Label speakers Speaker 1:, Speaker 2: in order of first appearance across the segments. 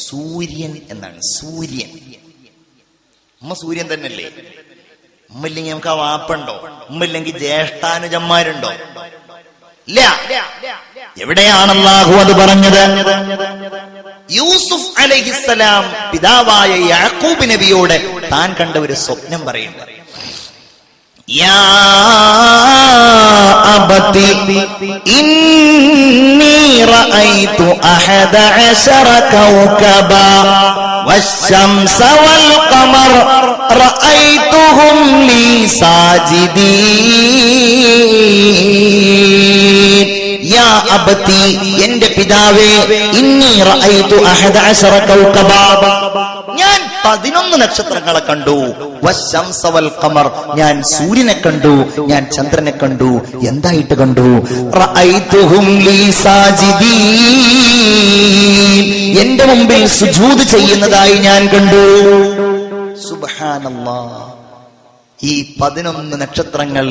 Speaker 1: സൂര്യൻ എന്നാണ്. സൂര്യൻ. ഉമ്മ സൂര്യൻ തന്നെയല്ലേ? ഉമ്മയില്ലെങ്കിൽ നമുക്ക് ആ വാപ്പുണ്ടോ? ഉമ്മയില്ലെങ്കിൽ ജ്യേഷ്ഠാനുജന്മാരുണ്ടോ? ഇല്ല. എവിടെയാണ് അല്ലാഹു അത് പറഞ്ഞത്? യൂസുഫ് അലൈഹിസ്സലാം പിതാവായ യാക്കൂബ് നബിയോട് താൻ കണ്ട ഒരു സ്വപ്നം പറയുന്നത്. യാ അബതി ഇന്നി റഅയ്തു അഹദ അശറ കൗകബാ والشمس والقمر رأيتهم لي ساجدين يا أبتي എന്റെ പിതാവേ ഇന്നി റഅയ്തു അഹദ അശറ കൗകബാ ഞാൻ 11 നക്ഷത്രങ്ങളെ കണ്ടു. വശംസ വൽ ഖമർ ഞാൻ സൂര്യനെ കണ്ടു, ഞാൻ ചന്ദ്രനെ കണ്ടു. എന്തായിട്ട് കണ്ടു? റഅയ്തുഹും ലീ സാജിദീൻ എന്റെ മുമ്പിൽ സുജൂദ് ചെയ്യുന്നതായി ഞാൻ കണ്ടു. സുബ്ഹാനല്ലാഹ്. ഈ 11 നക്ഷത്രങ്ങൾ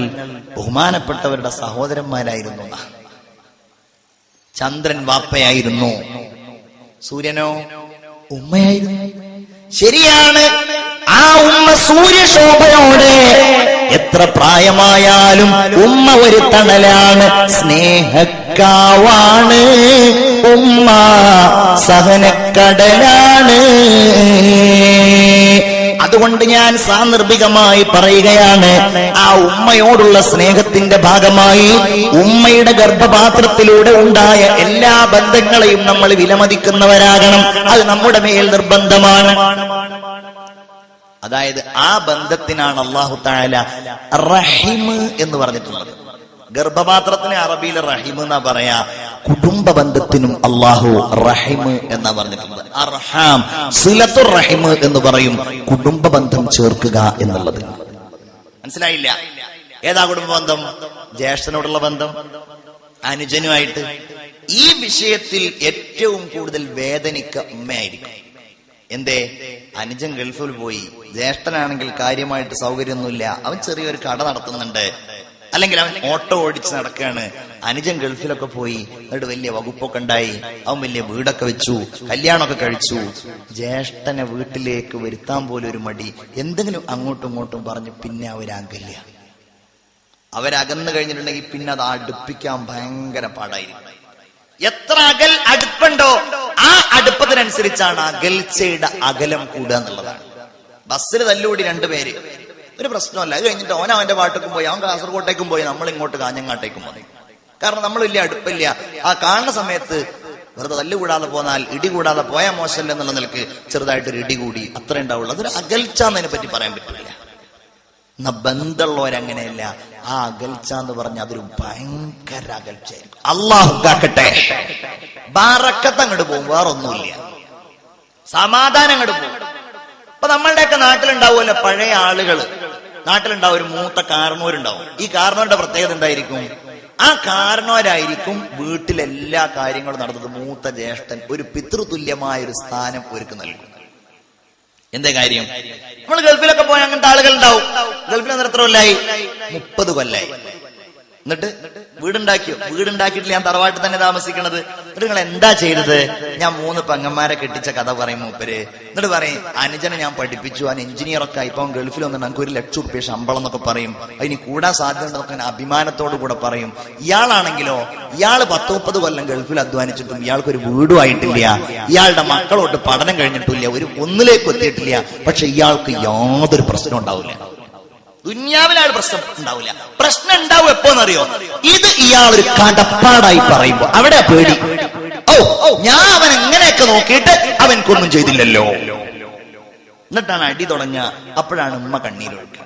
Speaker 1: ബഹുമാനപ്പെട്ടവരുടെ സഹോദരന്മാരായിരുന്നു. ചന്ദ്രൻ വാപ്പയായിരുന്നു, സൂര്യനോ ഉമ്മയായിരുന്നു. ശരിയാണ്, ആ ഉമ്മ സൂര്യശോഭയോടെ എത്ര പ്രായമായാലും ഉമ്മ ഒരു തണലാണ്, സ്നേഹക്കാവാണ് ഉമ്മ, സഹനക്കടലാണ്. അതുകൊണ്ട് ഞാൻ സാന്ദർഭികമായി പറയുകയാണ്, ആ ഉമ്മയോടുള്ള സ്നേഹത്തിന്റെ ഭാഗമായി ഉമ്മയുടെ ഗർഭപാത്രത്തിലൂടെ ഉണ്ടായ എല്ലാ ബന്ധങ്ങളെയും നമ്മൾ വിലമതിക്കുന്നവരാകണം. അത് നമ്മുടെ മേൽ നിർബന്ധമാണ്. അതായത് ആ ബന്ധത്തിനാണ് അല്ലാഹു തആല റഹിം എന്ന് പറഞ്ഞിട്ടുള്ളത്. ഗർഭപാത്രത്തിന് അറബിയിൽ റഹിം എന്നാ പറയാ. കുടുംബ ബന്ധത്തിനും അല്ലാഹു റഹിം എന്നാ പറഞ്ഞിട്ടുള്ളത്. അർഹാം, സിലത്തുർ റഹിം എന്ന് പറയും, കുടുംബ ബന്ധം ചേർക്കുക എന്നുള്ളത്. മനസ്സിലായില്ല? ഏതാ കുടുംബ ബന്ധം? ജ്യേഷ്ഠനോടുള്ള ബന്ധം, അനുജനുമായിട്ട്. ഈ വിഷയത്തിൽ ഏറ്റവും കൂടുതൽ വേദനിക്ക ഉമ്മയായിരിക്കും. എന്തേ? അനുജൻ ഗൾഫിൽ പോയി, ജ്യേഷ്ഠനാണെങ്കിൽ കാര്യമായിട്ട് സൗകര്യമൊന്നുമില്ല, അവൻ ചെറിയൊരു കട നടത്തുന്നുണ്ട്, അല്ലെങ്കിൽ അവൻ ഓട്ടോ ഓടിച്ച് നടക്കുകയാണ്. അനുജൻ ഗൾഫിലൊക്കെ പോയി, എന്നിട്ട് വലിയ വകുപ്പൊക്കെ ഉണ്ടായി, അവൻ വലിയ വീടൊക്കെ വെച്ചു, കല്യാണമൊക്കെ കഴിച്ചു. ജ്യേഷ്ഠനെ വീട്ടിലേക്ക് വരുത്താൻ പോലും ഒരു മടി. എന്തെങ്കിലും അങ്ങോട്ടും ഇങ്ങോട്ടും പറഞ്ഞ് പിന്നെ അവരാകില്ല. അവരകന്നു കഴിഞ്ഞിട്ടുണ്ടെങ്കിൽ പിന്നെ അത് അടുപ്പിക്കാൻ ഭയങ്കര പാടായിരിക്കും. എത്ര അടുപ്പുണ്ടോ ആ അടുപ്പത്തിനനുസരിച്ചാണ് അകൽച്ചയുടെ അകലം കൂടുക എന്നുള്ളതാണ്. ബസ്സിൽ തല്ലുകൂടി 2 പേര്, ഒരു പ്രശ്നമല്ല. അത് കഴിഞ്ഞിട്ട് ഓൻ അവന്റെ പാട്ടേക്കും പോയി, അവൻ കാസർഗോട്ടേക്കും പോയി, നമ്മൾ ഇങ്ങോട്ട് കാഞ്ഞങ്ങാട്ടേക്കും പോയി. കാരണം നമ്മൾ വലിയ അടുപ്പില്ല. ആ കാണുന്ന സമയത്ത് വെറുതെ തല്ലുകൂടാതെ പോന്നാൽ, ഇടി കൂടാതെ പോയാൽ മോശമല്ല എന്നുള്ള നിലക്ക് ചെറുതായിട്ടൊരു ഇടി കൂടി, അത്ര ഉണ്ടാവുള്ളൂ. അതൊരു അകൽച്ച എന്നതിനെ പറ്റി പറയാൻ പറ്റില്ല. എന്നാ ബന്ധമുള്ളവരങ്ങനെയല്ല. ആ അകൽച്ച എന്ന് പറഞ്ഞാൽ അതൊരു ഭയങ്കര അകൽച്ചയായിരിക്കും. അല്ലാഹു കാക്കട്ടെ. ബറക്കത്ത് അങ്ങോട്ട് പോകും, വേറൊന്നുമില്ല, സമാധാനം അങ്ങോട്ട് പോകും. ഇപ്പൊ നമ്മളുടെയൊക്കെ നാട്ടിലുണ്ടാവുമല്ലോ പഴയ ആളുകള്, നാട്ടിലുണ്ടാവും ഒരു മൂത്ത കാരണവരുണ്ടാവും. ഈ കാരണവരുടെ പ്രത്യേകത എന്തായിരിക്കും? ആ കാരണവരായിരിക്കും വീട്ടിലെല്ലാ കാര്യങ്ങളും നടന്നത്. മൂത്ത ജ്യേഷ്ഠൻ ഒരു പിതൃതുല്യമായ ഒരു സ്ഥാനം ഒരുക്ക് നൽകും. എന്തേ കാര്യം? നമ്മൾ ഗൾഫിലൊക്കെ പോയ അങ്ങനത്തെ ആളുകൾ ഉണ്ടാവും. ഗൾഫിൽ എത്ര കൊല്ലായി? 30 കൊല്ലായി. എന്നിട്ട് വീടുണ്ടാക്കിയോ? വീടുണ്ടാക്കിയിട്ടില്ല, ഞാൻ തറവാട്ടിൽ തന്നെ താമസിക്കണത്. എന്നിട്ട് നിങ്ങൾ എന്താ ചെയ്തത്? ഞാൻ 3 പെങ്ങന്മാരെ കെട്ടിച്ച കഥ പറയും മൂപ്പര്. എന്നിട്ട് പറയും, അനുജനെ ഞാൻ പഠിപ്പിച്ചു, അവൻ എഞ്ചിനീയറൊക്കെ ആയി, ഇപ്പം ഗൾഫിൽ വന്നിട്ട് നമുക്ക് 1 ലക്ഷം രൂപ ശമ്പളം എന്നൊക്കെ പറയും. അതിന് കൂടാൻ സാധ്യതയുണ്ടെന്നൊക്കെ അഭിമാനത്തോടു കൂടെ പറയും. ഇയാളാണെങ്കിലോ, ഇയാള് 10-30 കൊല്ലം ഗൾഫിൽ അധ്വാനിച്ചിട്ടും ഇയാൾക്കൊരു വീടും ആയിട്ടില്ല, ഇയാളുടെ മക്കളോട്ട് പഠനം കഴിഞ്ഞിട്ടില്ല, ഒന്നിലേക്ക് എത്തിയിട്ടില്ല. പക്ഷെ ഇയാൾക്ക് യാതൊരു പ്രശ്നം ഉണ്ടാവില്ല. ദുന്യാവിലാണ് പ്രശ്നം ഉണ്ടാവില്ല. പ്രശ്നം ഉണ്ടാവും എപ്പോന്നറിയോ? ഇത് ഇയാളൊരു കടപ്പാടായി പറയുമ്പോ അവിടെ പേടി. ഞാൻ അവൻ എങ്ങനെയൊക്കെ നോക്കിയിട്ട് അവൻക്കൊന്നും ചെയ്തില്ലല്ലോ. എന്നിട്ടാണ് അടി തുടങ്ങുക. അപ്പോഴാണ് ഉമ്മ കണ്ണീരൊഴുക്കുക.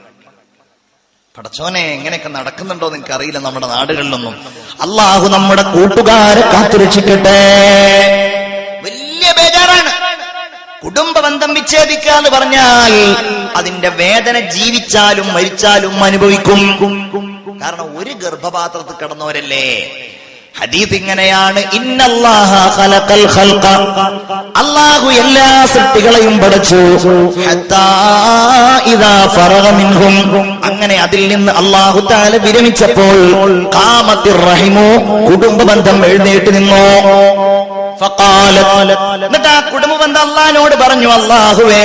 Speaker 1: പടച്ചോനെ, എങ്ങനെയൊക്കെ നടക്കുന്നുണ്ടോ എന്ന് എനിക്കറിയില്ല നമ്മുടെ നാടുകളിലൊന്നും. അല്ലാഹു നമ്മുടെ കൂട്ടുകാരെ കാത്തുരക്ഷിക്കട്ടെ. വലിയ ബേജാറാണ്. കുടുംബ ബന്ധം വിച്ഛേദിക്കുക എന്ന് പറഞ്ഞാൽ അതിന്റെ വേദന ജീവിച്ചാലും മരിച്ചാലും അനുഭവിക്കും. കാരണം ഒരു ഗർഭപാത്രത്തിൽ കിടന്നവരല്ലേ. ഹദീസ് ഇങ്ങനെയാണ്, ഇന്നല്ലാഹ ഖലഖൽ ഖൽഖ, അല്ലാഹു എല്ലാ സൃഷ്ടികളെയും പടച്ചു, ഹത്താ ഇദാ ഫറഗ മിൻഹും, അങ്ങനെ അതിൽ നിന്ന് അല്ലാഹു തആല വിരമിച്ചപ്പോൾ ഖാമത്തിർ റഹിമു, കുടുംബ ബന്ധം എഴുന്നേറ്റ് നിന്നു. എന്നിട്ട് ആ കുടുംബബന്ധം അള്ളാഹിനോട് പറഞ്ഞു, അള്ളാഹുവേ,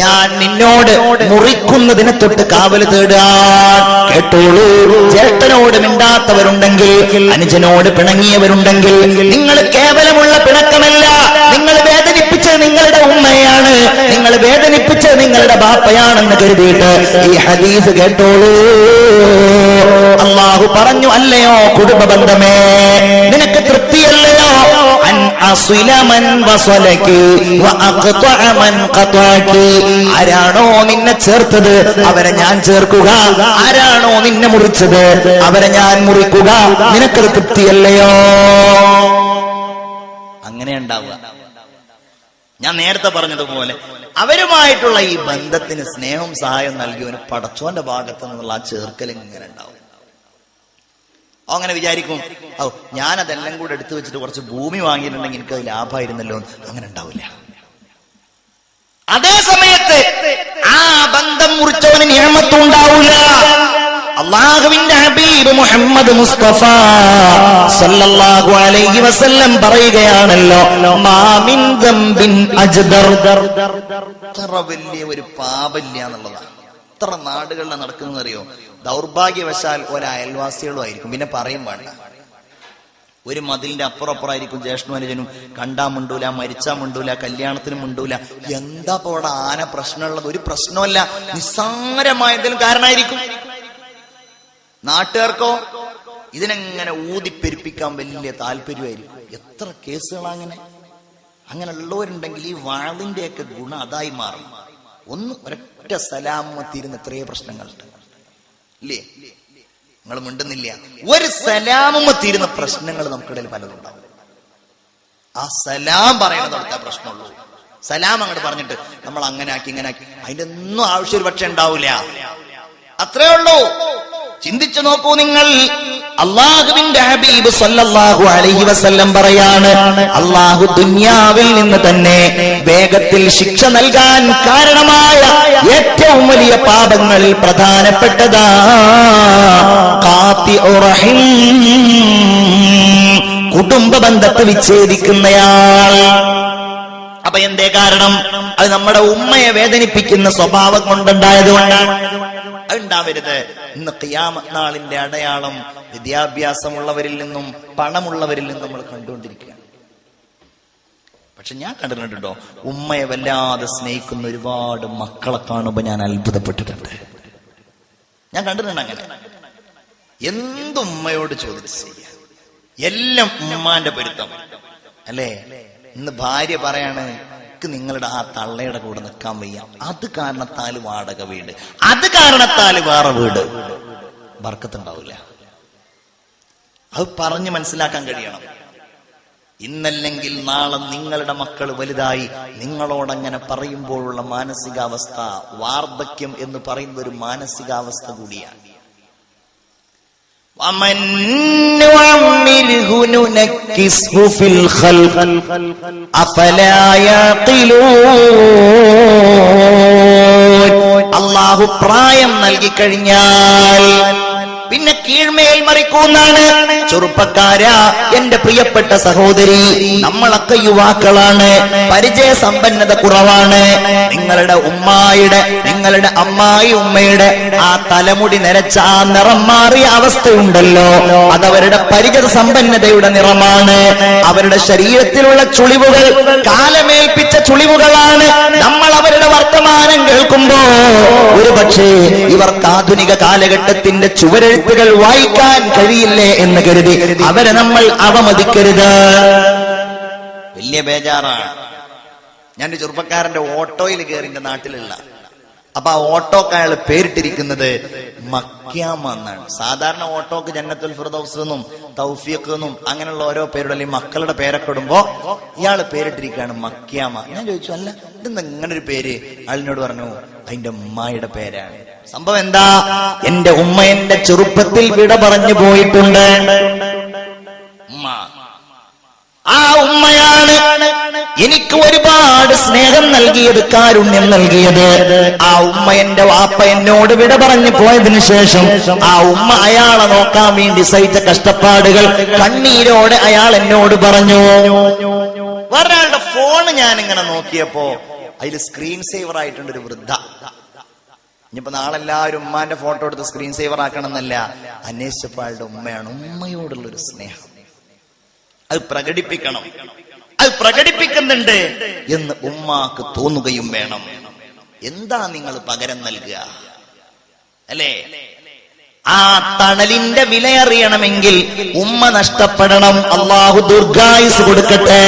Speaker 1: ഞാൻ നിന്നോട് മുറിക്കുന്നതിനെ തൊട്ട് കാവൽ തേടാൻ. കേട്ടോളൂ, ജ്യേഷ്ഠനോട് മിണ്ടാത്തവരുണ്ടെങ്കിൽ, അനുജനോട് പിണങ്ങിയവരുണ്ടെങ്കിൽ, നിങ്ങൾ കേവലമുള്ള പിണക്കമല്ല, നിങ്ങൾ വേദനിപ്പിച്ചത് നിങ്ങളുടെ ഉമ്മയാണ്, നിങ്ങൾ വേദനിപ്പിച്ചത് നിങ്ങളുടെ ബാപ്പയാണെന്ന് കരുതിയിട്ട് ഈ ഹദീസ് കേട്ടോളൂ. അള്ളാഹു പറഞ്ഞു, അല്ലയോ കുടുംബബന്ധമേ, നിനക്ക് തൃപ്തിയല്ലയോ? ആരാണോ നിന്നെ ചേർത്തത് അവരെ ഞാൻ ചേർക്കുക, ആരാണോ നിന്നെ മുറിച്ചത് അവരെ ഞാൻ മുറിക്കുക. നിനക്കത് തൃപ്തിയല്ലയോ? അങ്ങനെ ഉണ്ടാവുക. ഞാൻ നേരത്തെ പറഞ്ഞതുപോലെ അവരുമായിട്ടുള്ള ഈ ബന്ധത്തിന് സ്നേഹം സഹായം നൽകിയവന് പടച്ചോന്റെ ഭാഗത്ത് നിന്നുള്ള ആ ചേർക്കൽ ഇങ്ങനെ ഉണ്ടാവും. അങ്ങനെ വിചാരിക്കും, ഓ, ഞാനതെല്ലാം കൂടെ എടുത്തു വെച്ചിട്ട് കുറച്ച് ഭൂമി വാങ്ങിയിട്ടുണ്ടെങ്കിൽ എനിക്ക് അത് ലാഭമായിരുന്നല്ലോ. അങ്ങനെ ഉണ്ടാവില്ല. അതേ സമയത്ത് ആ ബന്ധം മുറിച്ചവന് നിഅമത്തും ഉണ്ടാവില്ല. അല്ലാഹുവിന്റെ ഹബീബ് മുഹമ്മദ് മുസ്തഫ സല്ലല്ലാഹു അലൈഹി വസല്ലം പറയുകയാണല്ലോ, മാ മിൻ ദംബിൻ അജ്ദർ. അത്ര വലിയ ഒരു പാപമില്ല എന്നുള്ളതാണ്. എത്ര നാടുകളിലാണ് നടക്കുന്നത് അറിയോ? ദൗർഭാഗ്യവശാൽ ഒരയൽവാസികളും ആയിരിക്കും, പിന്നെ പറയും വേണ്ട. ഒരു മതിലിന്റെ അപ്പുറപ്പുറമായിരിക്കും ജ്യേഷ്ഠനും അനുജനും. കണ്ടാ മുണ്ടൂല, മരിച്ചാ മുണ്ടൂല, കല്യാണത്തിനും മുണ്ടൂല. എന്താ ഇപ്പൊ അവിടെ ആന പ്രശ്നമുള്ളത്? ഒരു പ്രശ്നമല്ല, നിസ്സാരമായ എന്തെങ്കിലും കാരണമായിരിക്കും. നാട്ടുകാർക്കോ ഇതിനെങ്ങനെ ഊതിപ്പെരുപ്പിക്കാൻ വലിയ താല്പര്യമായിരിക്കും. എത്ര കേസുകളാ അങ്ങനെ ഉള്ളവരുണ്ടെങ്കിൽ ഈ വാളിന്റെയൊക്കെ ഗുണം അതായി മാറും. ഒരൊറ്റ സലാമ തീരുന്ന എത്രയോ പ്രശ്നങ്ങളുണ്ട് ഇല്ലേ? നിങ്ങൾ മിണ്ടുന്നില്ല. ഒരു സലാമുമ്മ തീരുന്ന പ്രശ്നങ്ങൾ നമുക്കിടയിൽ പലതുണ്ടാവും. ആ സലാം പറയണത് അടുത്ത പ്രശ്നമുള്ളൂ. സലാം അങ്ങോട്ട് പറഞ്ഞിട്ട് നമ്മൾ അങ്ങനെ ആക്കി ഇങ്ങനെ ആക്കി അതിന്റെ ഒന്നും ആവശ്യം ഒരു പക്ഷെ ഉണ്ടാവില്ല. അത്രേ ഉള്ളൂ. ചിന്തിച്ചു നോക്കൂ നിങ്ങൾ. അല്ലാഹുവിന്റെ ഹബീബ് സല്ലല്ലാഹു അലൈഹി വസല്ലം പറയാണ്, അല്ലാഹു ദുനിയാവിൽ നിന്ന് തന്നെ വേഗത്തിൽ ശിക്ഷ നൽകാൻ കാരണമായ ഏറ്റവും വലിയ പാപങ്ങളിൽ പ്രധാനപ്പെട്ടതാ ഖാതിഉ റഹിം, കുടുംബ ബന്ധത്തെ വിച്ഛേദിക്കുന്നയാൾ. അപ്പൊ എന്തേ കാരണം? അത് നമ്മുടെ ഉമ്മയെ വേദനിപ്പിക്കുന്ന സ്വഭാവം കൊണ്ടുണ്ടായതുകൊണ്ടാണ്. ഉണ്ടാവരുത്. ഇന്ന് ഖിയാമത്ത് നാളിന്റെ അടയാളം വിദ്യാഭ്യാസമുള്ളവരിൽ നിന്നും പണമുള്ളവരിൽ നിന്നും നമ്മൾ കണ്ടുകൊണ്ടിരിക്കുകയാണ്. പക്ഷെ ഞാൻ കണ്ടിട്ടുണ്ടോ, ഉമ്മയെ വല്ലാതെ സ്നേഹിക്കുന്ന ഒരുപാട് മക്കളെ കാണുമ്പോ ഞാൻ അത്ഭുതപ്പെട്ടിട്ടുണ്ട്. ഞാൻ കണ്ടിട്ടുണ്ട് അങ്ങനെ. എന്തുമ്മയോട് ചോദിച്ചു ചെയ്യാം, എല്ലാം ഉമ്മാന്റെ പൊരുത്തം അല്ലേ? ഇന്ന് ഭാര്യ പറയാണ്, നിങ്ങളുടെ ആ തള്ളയുടെ കൂടെ നിൽക്കാൻ വയ്യ, അത് കാരണത്താൽ വാടക വീട്, അത് കാരണത്താൽ വേറെ വീട്. ബർക്കത്തുണ്ടാവില്ല. അത് പറഞ്ഞ് മനസ്സിലാക്കാൻ കഴിയണം. ഇന്നല്ലെങ്കിൽ നാളെ നിങ്ങളുടെ മക്കൾ വലുതായി നിങ്ങളോടങ്ങനെ പറയുമ്പോഴുള്ള മാനസികാവസ്ഥ, വാർദ്ധക്യം എന്ന് പറയുന്ന ഒരു മാനസികാവസ്ഥ കൂടിയാണ്. അല്ലാഹു പ്രായം നൽകിക്കഴിഞ്ഞാൽ പിന്നെ കീഴ്മേൽ മറിക്കൂന്നാണ്. ചെറുപ്പക്കാരാ, എന്റെ പ്രിയപ്പെട്ട സഹോദരി, നമ്മളൊക്കെ യുവാക്കളാണ്, പരിചയ സമ്പന്നത കുറവാണ്. നിങ്ങളുടെ ഉമ്മായുടെ, നിങ്ങളുടെ അമ്മായി ഉമ്മയുടെ ആ തലമുടി നരച്ച ആ നിറം മാറിയ അവസ്ഥയുണ്ടല്ലോ, അതവരുടെ പരിചയ സമ്പന്നതയുടെ നിറമാണ്. അവരുടെ ശരീരത്തിലുള്ള ചുളിവുകൾ കാലമേൽപ്പിച്ച ചുളിവുകളാണ്. നമ്മൾ അവരുടെ വർത്തമാനം കേൾക്കുമ്പോ ഒരു പക്ഷേ ഇവർക്ക് ആധുനിക കാലഘട്ടത്തിന്റെ ചുവരെഴുത്തുകൾ വായിക്കാൻ കഴിയില്ലേ എന്ന് കരുതി അവരെ നമ്മൾ അവമതിക്കരുത്. വലിയ ബേജാറാണ്. ഞാൻ ചെറുപ്പക്കാരന്റെ ഓട്ടോയിൽ കയറി എന്റെ നാട്ടിലുള്ള, അപ്പൊ ആ ഓട്ടോക്ക് അയാൾ പേരിട്ടിരിക്കുന്നത് മക്യാമ എന്നാണ്. സാധാരണ ഓട്ടോക്ക് ജന്നത്തുൽ ഫിർദൗസ് എന്നും തൗഫീഖ് എന്നും അങ്ങനെയുള്ള ഓരോ പേരുടെ അല്ലെങ്കിൽ മക്കളുടെ പേരൊക്കെ ഇടുമ്പോ ഇയാള് പേരിട്ടിരിക്കുകയാണ് മക്യാമ. ഞാൻ ചോദിച്ചു, അല്ല ഇതെന്താ ഇങ്ങനെ ഒരു പേര്? അയാളിനോട് പറഞ്ഞു, അതിന്റെ ഉമ്മായുടെ പേരാണ്. സംഭവം എന്താ? എന്റെ ഉമ്മ എന്റെ ചെറുപ്പത്തിൽ വിട പറഞ്ഞു പോയിട്ടുണ്ട്. ഉമ്മ ആ ഉമ്മയാണ് എനിക്ക് ഒരുപാട് സ്നേഹം നൽകിയത്, കാരുണ്യം നൽകിയത്. ആ ഉമ്മ എന്റെ വാപ്പ എന്നോട് വിട പറഞ്ഞു പോയതിനു ശേഷം ആ ഉമ്മ അയാളെ നോക്കാൻ വേണ്ടി സഹിച്ച കഷ്ടപ്പാടുകൾ കണ്ണീരോടെ അയാൾ എന്നോട് പറഞ്ഞു. ഒരാളുടെ ഫോണ് ഞാൻ ഇങ്ങനെ നോക്കിയപ്പോ അതിൽ സ്ക്രീൻ സേവർ ആയിട്ടുണ്ട് ഒരു വൃദ്ധ. ഇനിയിപ്പോ നാളെല്ലാവരും ഉമ്മാന്റെ ഫോട്ടോ എടുത്ത് സ്ക്രീൻ സേവർ ആക്കണം എന്നല്ല, അന്വേഷിച്ചപ്പോൾ അയാളുടെ ഉമ്മയാണ്. ഉമ്മയോടുള്ളൊരു സ്നേഹം അത് പ്രകടിപ്പിക്കണം, അത് പ്രകടിപ്പിക്കുന്നുണ്ട് എന്ന് ഉമ്മാക്ക് തോന്നുകയും വേണം. എന്താ നിങ്ങൾ പകരം നൽകുക അല്ലേ? ആ തണലിന്റെ വിലയറിയണമെങ്കിൽ ഉമ്മ നഷ്ടപ്പെടണം. അള്ളാഹു ദീർഘായുസ് കൊടുക്കട്ടെ.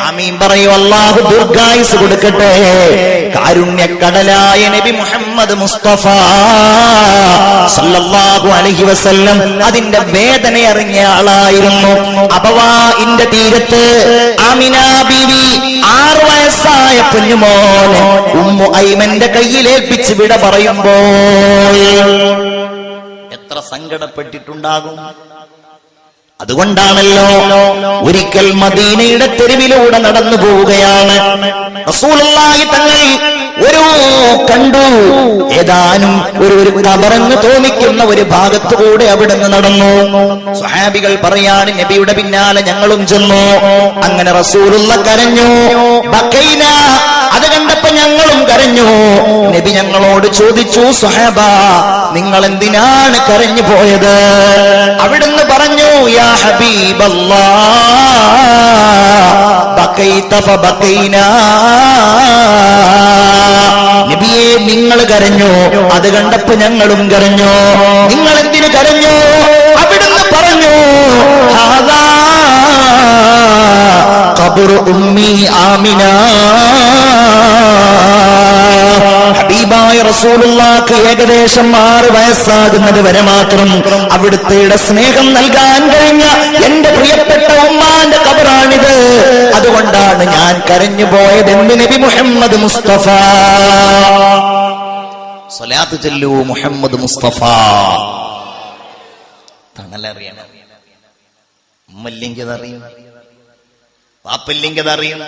Speaker 1: ആമീൻ പറയൂ. അള്ളാഹു ദീർഘായുസ് കൊടുക്കട്ടെ. കാരുണ്യക്കടലായ നബി മുഹമ്മദ് മുസ്തഫ സല്ലല്ലാഹു അലൈഹി വസല്ലം അതിന്റെ വേദന അറിഞ്ഞ ആളായിരുന്നു. അബവാഇന്റെ തീരത്ത് ആമിന ബീവി 6 വയസ്സായ കുഞ്ഞുമോനെ ഉമ്മു ഐമന്റെ കയ്യിലേൽപ്പിച്ച് വിട പറയുമ്പോൾ എത്ര സങ്കടപ്പെട്ടിട്ടുണ്ടാകും. അതുകൊണ്ടാണല്ലോ ഒരിക്കൽ മദീനയുടെ തെരുവിലൂടെ നടന്നു പോവുകയാണ് റസൂലുള്ളാഹി തങ്ങൾ ഒരു കണ്ടു. ഏതാനും ഒരു കബറങ്ങ് തോന്നിക്കുന്ന ഒരു ഭാഗത്തുകൂടെ അവിടുന്ന് നടന്നു. സ്വഹാബികൾ പറയാണ് നബിയുടെ പിന്നാലെ ഞങ്ങളും ചെന്നു. അങ്ങനെ റസൂലുള്ള കരഞ്ഞു. ബക്കൈന, അത് കണ്ടപ്പോ ഞങ്ങളും കരഞ്ഞു. നബി ഞങ്ങളോട് ചോദിച്ചു, സ്വഹാബ നിങ്ങൾ എന്തിനാണ് കരഞ്ഞു പോയത്? അവിടുന്ന് പറഞ്ഞു, യാ ഹബീബല്ലാഹ് ബക്കൈത ഫബക്കൈനാ. നബിയെ നിങ്ങൾ കരഞ്ഞു, അത് കണ്ടപ്പോ ഞങ്ങളും കരഞ്ഞു. നിങ്ങൾ എന്തിനു കരഞ്ഞു? അവിടുന്ന് പറഞ്ഞു, ഹാദാ ഖബ്റു ഉമ്മി ആമിന. ഹബീബായ റസൂലുള്ളാഹിക്ക് ഏകദേശം 6 വയസ്സാകുന്നത് വരെ മാത്രം അവിടുത്തെ സ്നേഹം നൽകാൻ കഴിഞ്ഞ എന്റെ പ്രിയപ്പെട്ട ഉമ്മാന്റെ ഖബറാണിത്. അതുകൊണ്ടാണ് ഞാൻ കരഞ്ഞു പോയത് എന്ന് നബി മുഹമ്മദ് മുസ്തഫ. സ്വലാത്ത് ചൊല്ലൂ മുഹമ്മദ് മുസ്തഫ. തണലറിയണം. ഉമ്മല്ലെങ്കിൽ അതറിയും, വാപ്പല്ലെങ്കിൽ അതറിയും,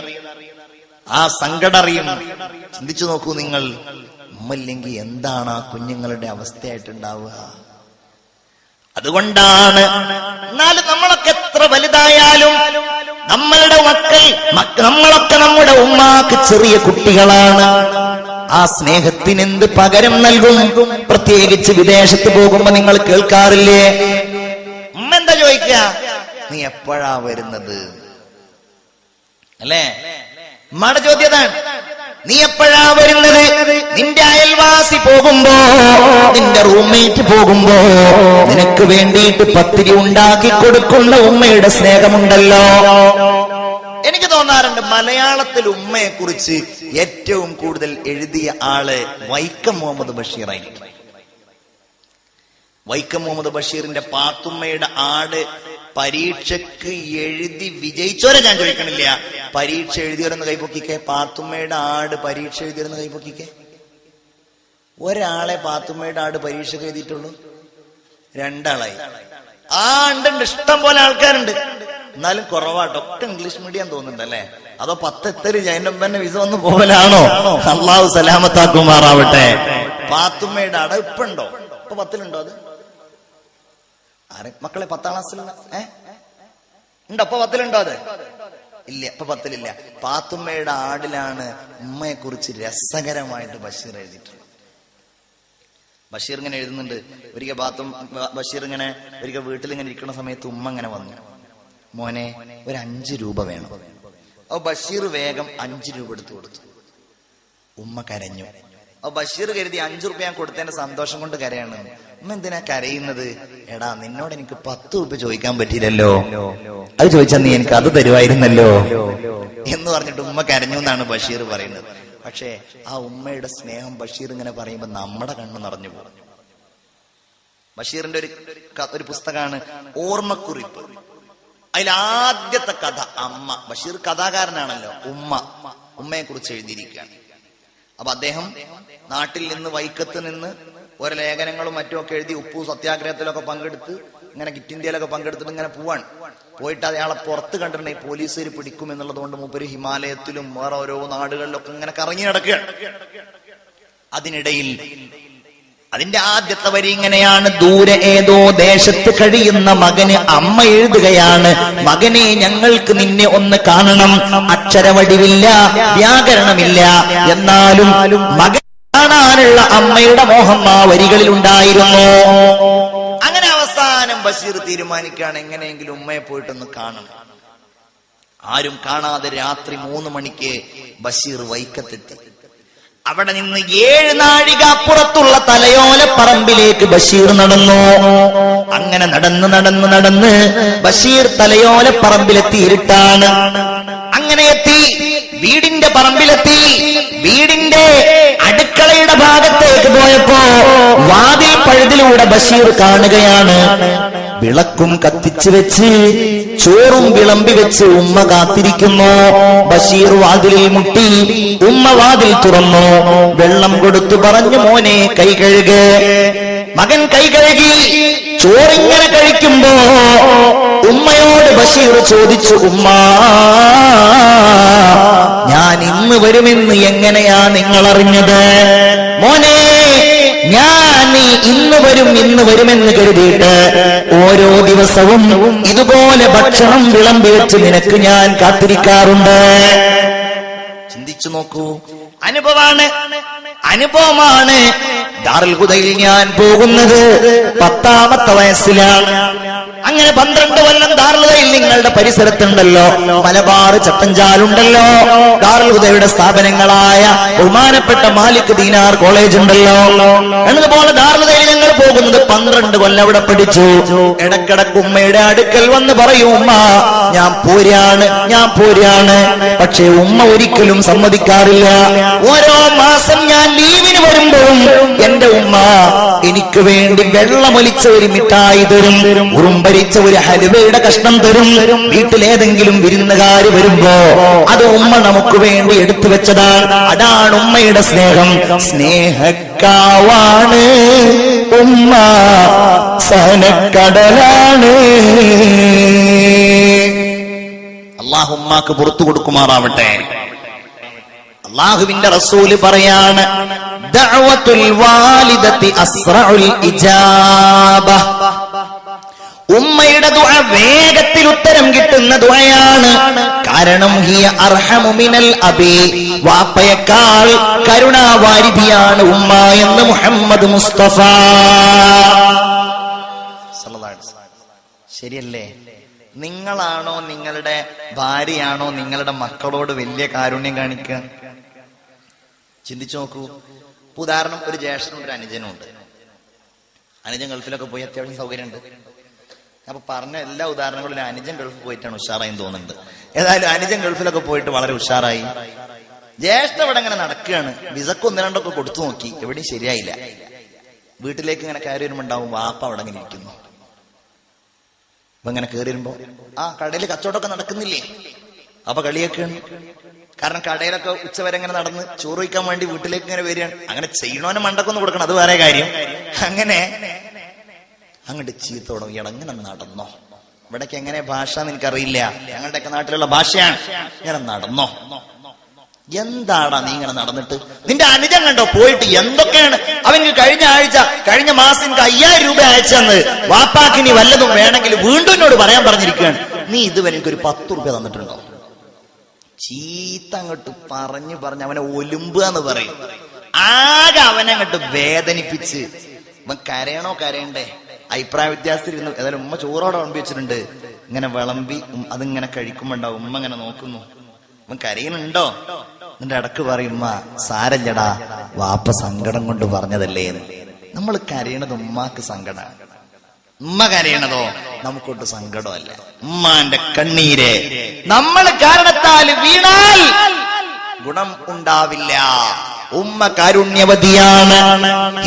Speaker 1: ആ സങ്കടം അറിയും. ചിന്തിച്ചു നോക്കൂ നിങ്ങൾ, ഉമ്മല്ലെങ്കിൽ എന്താണ് ആ കുഞ്ഞുങ്ങളുടെ അവസ്ഥയായിട്ടുണ്ടാവുക. അതുകൊണ്ടാണ് എന്നാലും നമ്മളൊക്കെ എത്ര വലുതായാലും നമ്മളുടെ നമ്മളൊക്കെ നമ്മുടെ ഉമ്മാക്ക് ചെറിയ കുട്ടികളാണ്. ആ സ്നേഹത്തിന് എന്ത് പകരം നൽകും? പ്രത്യേകിച്ച് വിദേശത്ത് പോകുമ്പോ നിങ്ങൾ കേൾക്കാറില്ലേ, ഉമ്മ എന്താ ചോദിക്കുക, നീ എപ്പോഴാ വരുന്നത് അല്ലേ? ഉമ്മയുടെ ചോദ്യതാണ്, നീ എപ്പോഴാ വരുന്നത്? നിന്റെ അയൽവാസി പോകുമ്പോ, നിന്റെ റൂംമേറ്റ് പോകുമ്പോ നിനക്ക് വേണ്ടിയിട്ട് പത്തിരി ഉണ്ടാക്കി കൊടുക്കുന്ന ഉമ്മയുടെ സ്നേഹമുണ്ടല്ലോ. എനിക്ക് തോന്നാറുണ്ട് മലയാളത്തിൽ ഉമ്മയെ കുറിച്ച് ഏറ്റവും കൂടുതൽ എഴുതിയ ആള് വൈക്കം മുഹമ്മദ് ബഷീർ ആയിരിക്കും. വൈക്കം മുഹമ്മദ് ബഷീറിന്റെ പാത്തുമ്മയുടെ ആട് പരീക്ഷക്ക് എഴുതി വിജയിച്ചവരെ ഞാൻ ചോദിക്കണില്ല, പരീക്ഷ എഴുതിയവരെന്ന് കൈപ്പൊക്കിക്കെ. പാത്തുമ്മയുടെ ആട് പരീക്ഷ എഴുതിയവരെന്ന് കൈപ്പൊക്കിക്കെ. ഒരാളെ പാത്തുമ്മയുടെ ആട് പരീക്ഷക്ക് എഴുതിയിട്ടുള്ളൂ, 2 ആളായി. ഉണ്ട്, ഇഷ്ടം പോലെ ആൾക്കാരുണ്ട്, എന്നാലും കുറവാട്ടോ. ഒക്കെ ഇംഗ്ലീഷ് മീഡിയം തോന്നുന്നുണ്ട് അല്ലേ? അതോ 10 എത്തര് ജൈനമ്പന്നെ വിസ വന്ന് പോകലാണോ? അള്ളാഹു സലാമത്താക്കുമാറാവട്ടെ. പാത്തുമ്മയുടെ ആട് ഇപ്പൊ ഉണ്ടോ? ഇപ്പൊ 10ലുണ്ടോ? അത് മക്കളെ 10ാം ക്ലാസ്സിലുള്ള ഉണ്ടോ? ഇപ്പൊ 10ലുണ്ടോ? അത് ഇല്ല, ഇപ്പൊ 10ലില്ല. പാത്തുമ്മയുടെ ആടിലാണ് ഉമ്മയെ കുറിച്ച് രസകരമായിട്ട് ബഷീർ എഴുതിയിട്ടുള്ളത്. ബഷീർ ഇങ്ങനെ എഴുതുന്നുണ്ട്. ഒരിക്കൽ ബഷീർ ഇങ്ങനെ ഒരിക്കൽ വീട്ടിലിങ്ങനെ ഇരിക്കുന്ന സമയത്ത് ഉമ്മ ഇങ്ങനെ വന്നു, മോനെ ഒരു 5 രൂപ വേണം. അപ്പൊ ബഷീർ വേഗം 5 രൂപ എടുത്തു കൊടുത്തു. ഉമ്മ കരഞ്ഞു. അപ്പൊ ബഷീർ കരുതി 5 രൂപ ഞാൻ കൊടുത്തതിന്റെ സന്തോഷം കൊണ്ട് കരയാണ്. ഉമ്മ എന്തിനാ കരയുന്നത്? എടാ നിന്നോട് എനിക്ക് 10 രൂപ ചോദിക്കാൻ പറ്റിയില്ലല്ലോ, അത് ചോദിച്ചാൽ നീ എനിക്ക് അത് തരുമായിരുന്നല്ലോ എന്ന് പറഞ്ഞിട്ട് ഉമ്മ കരഞ്ഞു എന്നാണ് ബഷീർ പറയുന്നത്. പക്ഷേ ആ ഉമ്മയുടെ സ്നേഹം ബഷീർ ഇങ്ങനെ പറയുമ്പോ നമ്മുടെ കണ്ണ് നിറഞ്ഞു പോകും. ബഷീറിന്റെ ഒരു പുസ്തകമാണ് ഓർമ്മക്കുറിപ്പ്. അതിൽ ആദ്യത്തെ കഥ അമ്മ. ബഷീർ കഥാകാരനാണല്ലോ. ഉമ്മയെ കുറിച്ച് എഴുതിയിരിക്കുകയാണ്. അപ്പൊ അദ്ദേഹം നാട്ടിൽ നിന്ന് വൈക്കത്ത് നിന്ന് ഓരോ ലേഖനങ്ങളും മറ്റുമൊക്കെ എഴുതി ഉപ്പു സത്യാഗ്രഹത്തിലൊക്കെ പങ്കെടുത്ത് ഇങ്ങനെ കിറ്റ് ഇന്ത്യയിലൊക്കെ പങ്കെടുത്തിട്ട് ഇങ്ങനെ പോവാണ്. പോയിട്ട് അയാളെ പുറത്ത് കണ്ടിട്ടുണ്ടെങ്കിൽ പോലീസുകാർ പിടിക്കും എന്നുള്ളത് കൊണ്ട് മൂപ്പര് ഹിമാലയത്തിലും വേറെ ഓരോ നാടുകളിലൊക്കെ ഇങ്ങനെ കറങ്ങി നടക്കുകയാണ്. അതിനിടയിൽ അതിന്റെ ആദ്യത്തെ വരി ഇങ്ങനെയാണ്: ദൂരെ ഏതോ ദേശത്ത് കഴിയുന്ന മകന് അമ്മ എഴുതുകയാണ്, മകനെ ഞങ്ങൾക്ക് നിന്നെ ഒന്ന് കാണണം. അക്ഷരവടിവില്ല, വ്യാകരണമില്ല, എന്നാലും മകൻ കാണാനുള്ള അമ്മയുടെ മോഹം ആ വരികളിൽ ഉണ്ടായിരുന്നു. അങ്ങനെ അവസാനം ബഷീർ തീരുമാനിക്കുകയാണ് എങ്ങനെയെങ്കിലും ഉമ്മയെ പോയിട്ടൊന്ന് കാണണം. ആരും കാണാതെ രാത്രി 3 മണിക്ക് ബഷീർ വൈക്കത്തെത്തി. അവിടെ നിന്ന് 7 നാഴിക അപ്പുറത്തുള്ള തലയോല പറമ്പിലേക്ക് ബഷീർ നടന്നു. അങ്ങനെ നടന്ന് ബഷീർ തലയോല പറമ്പിലെത്തി. ഇരുട്ടാണ്. അങ്ങനെ എത്തി, വീടിന്റെ പറമ്പിലെത്തി. വീടിന്റെ അടുക്കളയുടെ ഭാഗത്തേക്ക് പോയപ്പോ വാതിൽ പഴുതിലൂടെ ബഷീർ കാണുകയാണ്, വിളക്കും കത്തിച്ചു വെച്ച് ചോറും വിളമ്പി വെച്ച് ഉമ്മ കാത്തിരിക്കുന്നു. ബഷീർ വാതിലിൽ മുട്ടി. ഉമ്മ വാതിൽ തുറന്നു. വെള്ളം കൊടുത്തു പറഞ്ഞു, മോനെ കൈ കഴുക്. മകൻ കൈ കഴുകി. ചോറിങ്ങനെ കഴിക്കുമ്പോ ഉമ്മയോട് ബഷീർ ചോദിച്ചു, ഉമ്മ, ഞാൻ ഇന്ന് വരുമെന്ന് എങ്ങനെയാ നിങ്ങൾ അറിഞ്ഞത്? മോനെ, ഞാൻ ഇന്ന് വരുമെന്ന് കരുതിയിട്ട് ഓരോ ദിവസവും ഇതുപോലെ ഭക്ഷണം വിളമ്പി വെച്ച് നിനക്ക് ഞാൻ കാത്തിരിക്കാറുണ്ട്. ചിന്തിച്ചു നോക്കൂ, അനുഭവമാണ്. ദാറുൽ ഹുദയിൽ ഞാൻ പോകുന്നത് 10ാമത്തെ വയസ്സിലാണ്. അങ്ങനെ 12 കൊല്ലം ദാറുൽ ഹുദയിൽ നിങ്ങളുടെ പരിസരത്തുണ്ടല്ലോ, മലബാർ ചട്ടഞ്ചാലുണ്ടല്ലോ, ദാറുൽ ഹുദയുടെ സ്ഥാപനങ്ങളായ ബഹുമാനപ്പെട്ട മാലിക് ദീനാർ കോളേജ് ഉണ്ടല്ലോ. എന്നതുപോലെ ദാറുൽ ഹുദയിൽ ഞങ്ങൾ പോകുന്നത് 12 കൊല്ലം അവിടെ പഠിച്ചു. ഇടക്കിടക്ക് ഉമ്മയുടെ അടുക്കൽ വന്ന് പറയും, ഉമ്മ ഞാൻ പോരാണ്. പക്ഷേ ഉമ്മ ഒരിക്കലും സമ്മതിക്കാറില്ല. ഓരോ മാസം ഞാൻ ലീവിന് വരുമ്പോഴും എന്റെ ഉമ്മ എനിക്ക് വേണ്ടി വെള്ളമൊലിച്ച ഒരു മിഠായി തരും, ഉറുമ്പരിച്ച ഒരു ഹലുവയുടെ കഷ്ണം തരും. വീട്ടിലേതെങ്കിലും വിരുന്നുകാര് വരുമ്പോ അത് ഉമ്മ നമുക്ക് വേണ്ടി എടുത്തു വെച്ചതാണ്. അതാണ് ഉമ്മയുടെ സ്നേഹം. സ്നേഹക്കാവാണ് ഉമ്മ, സഹനക്കടലാണ്. അല്ലാഹു ഉമ്മാക്ക് പുറത്തു കൊടുക്കുമാറാവട്ടെ. അല്ലാഹുവിന്റെ റസൂല് പറയാണ്, ദഅവത്തുൽ വാലിദത്തി അസ്റഉൽ ഇജാബ. ഉമ്മയുടെ ദുആ വേഗത്തിൽ ഉത്തരം കിട്ടുന്ന ദുആയാണ്. കാരണം ഹിയ അർഹമു മിനൽ അബി, വാപ്പയേക്കാൾ കരുണാവാരിധിയാണ് ഉമ്മ എന്ന് മുഹമ്മദ് മുസ്തഫ. ശരിയല്ലേ? നിങ്ങളാണോ നിങ്ങളുടെ ഭാര്യയാണോ നിങ്ങളുടെ മക്കളോട് വലിയ കാരുണ്യം കാണിക്കുക? ചിന്തിച്ചു നോക്കൂ. ഉദാഹരണം, ഒരു ജ്യേഷ്ഠനും ഒരു അനുജനും ഉണ്ട്. അനുജൻ ഗൾഫിലൊക്കെ പോയി അത്യാവശ്യം സൗകര്യമുണ്ട്. അപ്പൊ പറഞ്ഞ എല്ലാ ഉദാഹരണങ്ങളിലും അനുജൻ ഗൾഫിൽ പോയിട്ടാണ് ഉഷാറായി തോന്നുന്നുണ്ട്. ഏതായാലും അനുജൻ ഗൾഫിലൊക്കെ പോയിട്ട് വളരെ ഉഷാറായി. ജ്യേഷ്ഠ ഇവിടെ ഇങ്ങനെ നടക്കുകയാണ്. വിസക്ക് 1-2 കൊടുത്തു നോക്കി, എവിടെയും ശരിയായില്ല. വീട്ടിലേക്ക് ഇങ്ങനെ കയറി വരുമ്പോ ഉണ്ടാവും വാപ്പ അവിടെ ഇങ്ങനെ ഇരിക്കുന്നു. അപ്പൊ ഇങ്ങനെ കയറി വരുമ്പോ കടയിൽ കച്ചവടമൊക്കെ നടക്കുന്നില്ലേ? അപ്പൊ കളിയൊക്കെയാണ്. കാരണം കടയിലൊക്കെ ഉച്ചവരെ ഇങ്ങനെ നടന്ന് ചോറ് വയ്ക്കാൻ വേണ്ടി വീട്ടിലേക്ക് ഇങ്ങനെ വരികയാണ്. അങ്ങനെ ചെയ്യണോനെ മണ്ടക്കൊന്ന് കൊടുക്കണം, അത് വേറെ കാര്യം. അങ്ങനെ അങ്ങോട്ട് ചീത്തോടോ, ഇങ്ങനെ നടന്നോ. ഇവിടേക്ക് എങ്ങനെ ഭാഷ എനിക്കറിയില്ല, ഞങ്ങളുടെയൊക്കെ നാട്ടിലുള്ള ഭാഷയാണ്. ഇങ്ങനെ നടന്നോ, എന്താടാ നീ ഇങ്ങനെ നടന്നിട്ട്? നിന്റെ അനുജൻ കണ്ടോ പോയിട്ട് എന്തൊക്കെയാണ് അവന് കഴിഞ്ഞ മാസം 5000 രൂപ അയച്ചെന്ന്. വാപ്പാക്ക് ഇനി വല്ലതും വേണമെങ്കിൽ വീണ്ടും എന്നോട് പറയാൻ പറഞ്ഞിരിക്കുകയാണ്. നീ ഇതുവരെ എനിക്കൊരു 10 രൂപ തന്നിട്ടുണ്ടോ? ചീത്ത അങ്ങോട്ട് പറഞ്ഞ് അവനെ ഒലുമ്പുക എന്ന് പറയും. ആകെ അവനെ അങ്ങോട്ട് വേദനിപ്പിച്ച് ഇവൻ കരയണോ കരയണ്ടേ അഭിപ്രായ വ്യത്യാസത്തിലിരുന്നു. ഏതായാലും ഉമ്മ ചോറോടെ വിളമ്പി വെച്ചിട്ടുണ്ട്. ഇങ്ങനെ വിളമ്പി അതിങ്ങനെ കഴിക്കുമ്പോണ്ടാവും ഉമ്മ ഇങ്ങനെ നോക്കുന്നു. ഇവൻ കരയുന്നുണ്ടോ? എന്നിട്ട് ഇടക്ക് പറയും, ഉമ്മ സാരല്ലടാ, വാപ്പ സങ്കടം കൊണ്ട് പറഞ്ഞതല്ലേ എന്ന്. നമ്മൾ കരയണത് ഉമ്മാക്ക് സങ്കടമാണ്. ഉമ്മ കരയണതോ നമുക്കൊട്ട് സങ്കടമല്ല. ഉമ്മാന്റെ കണ്ണീര് നമ്മൾ കാരണത്താൽ വീണാൽ ഗുണം ഉണ്ടാവില്ല. ഉമ്മ കാരുണ്യവതിയാണ്.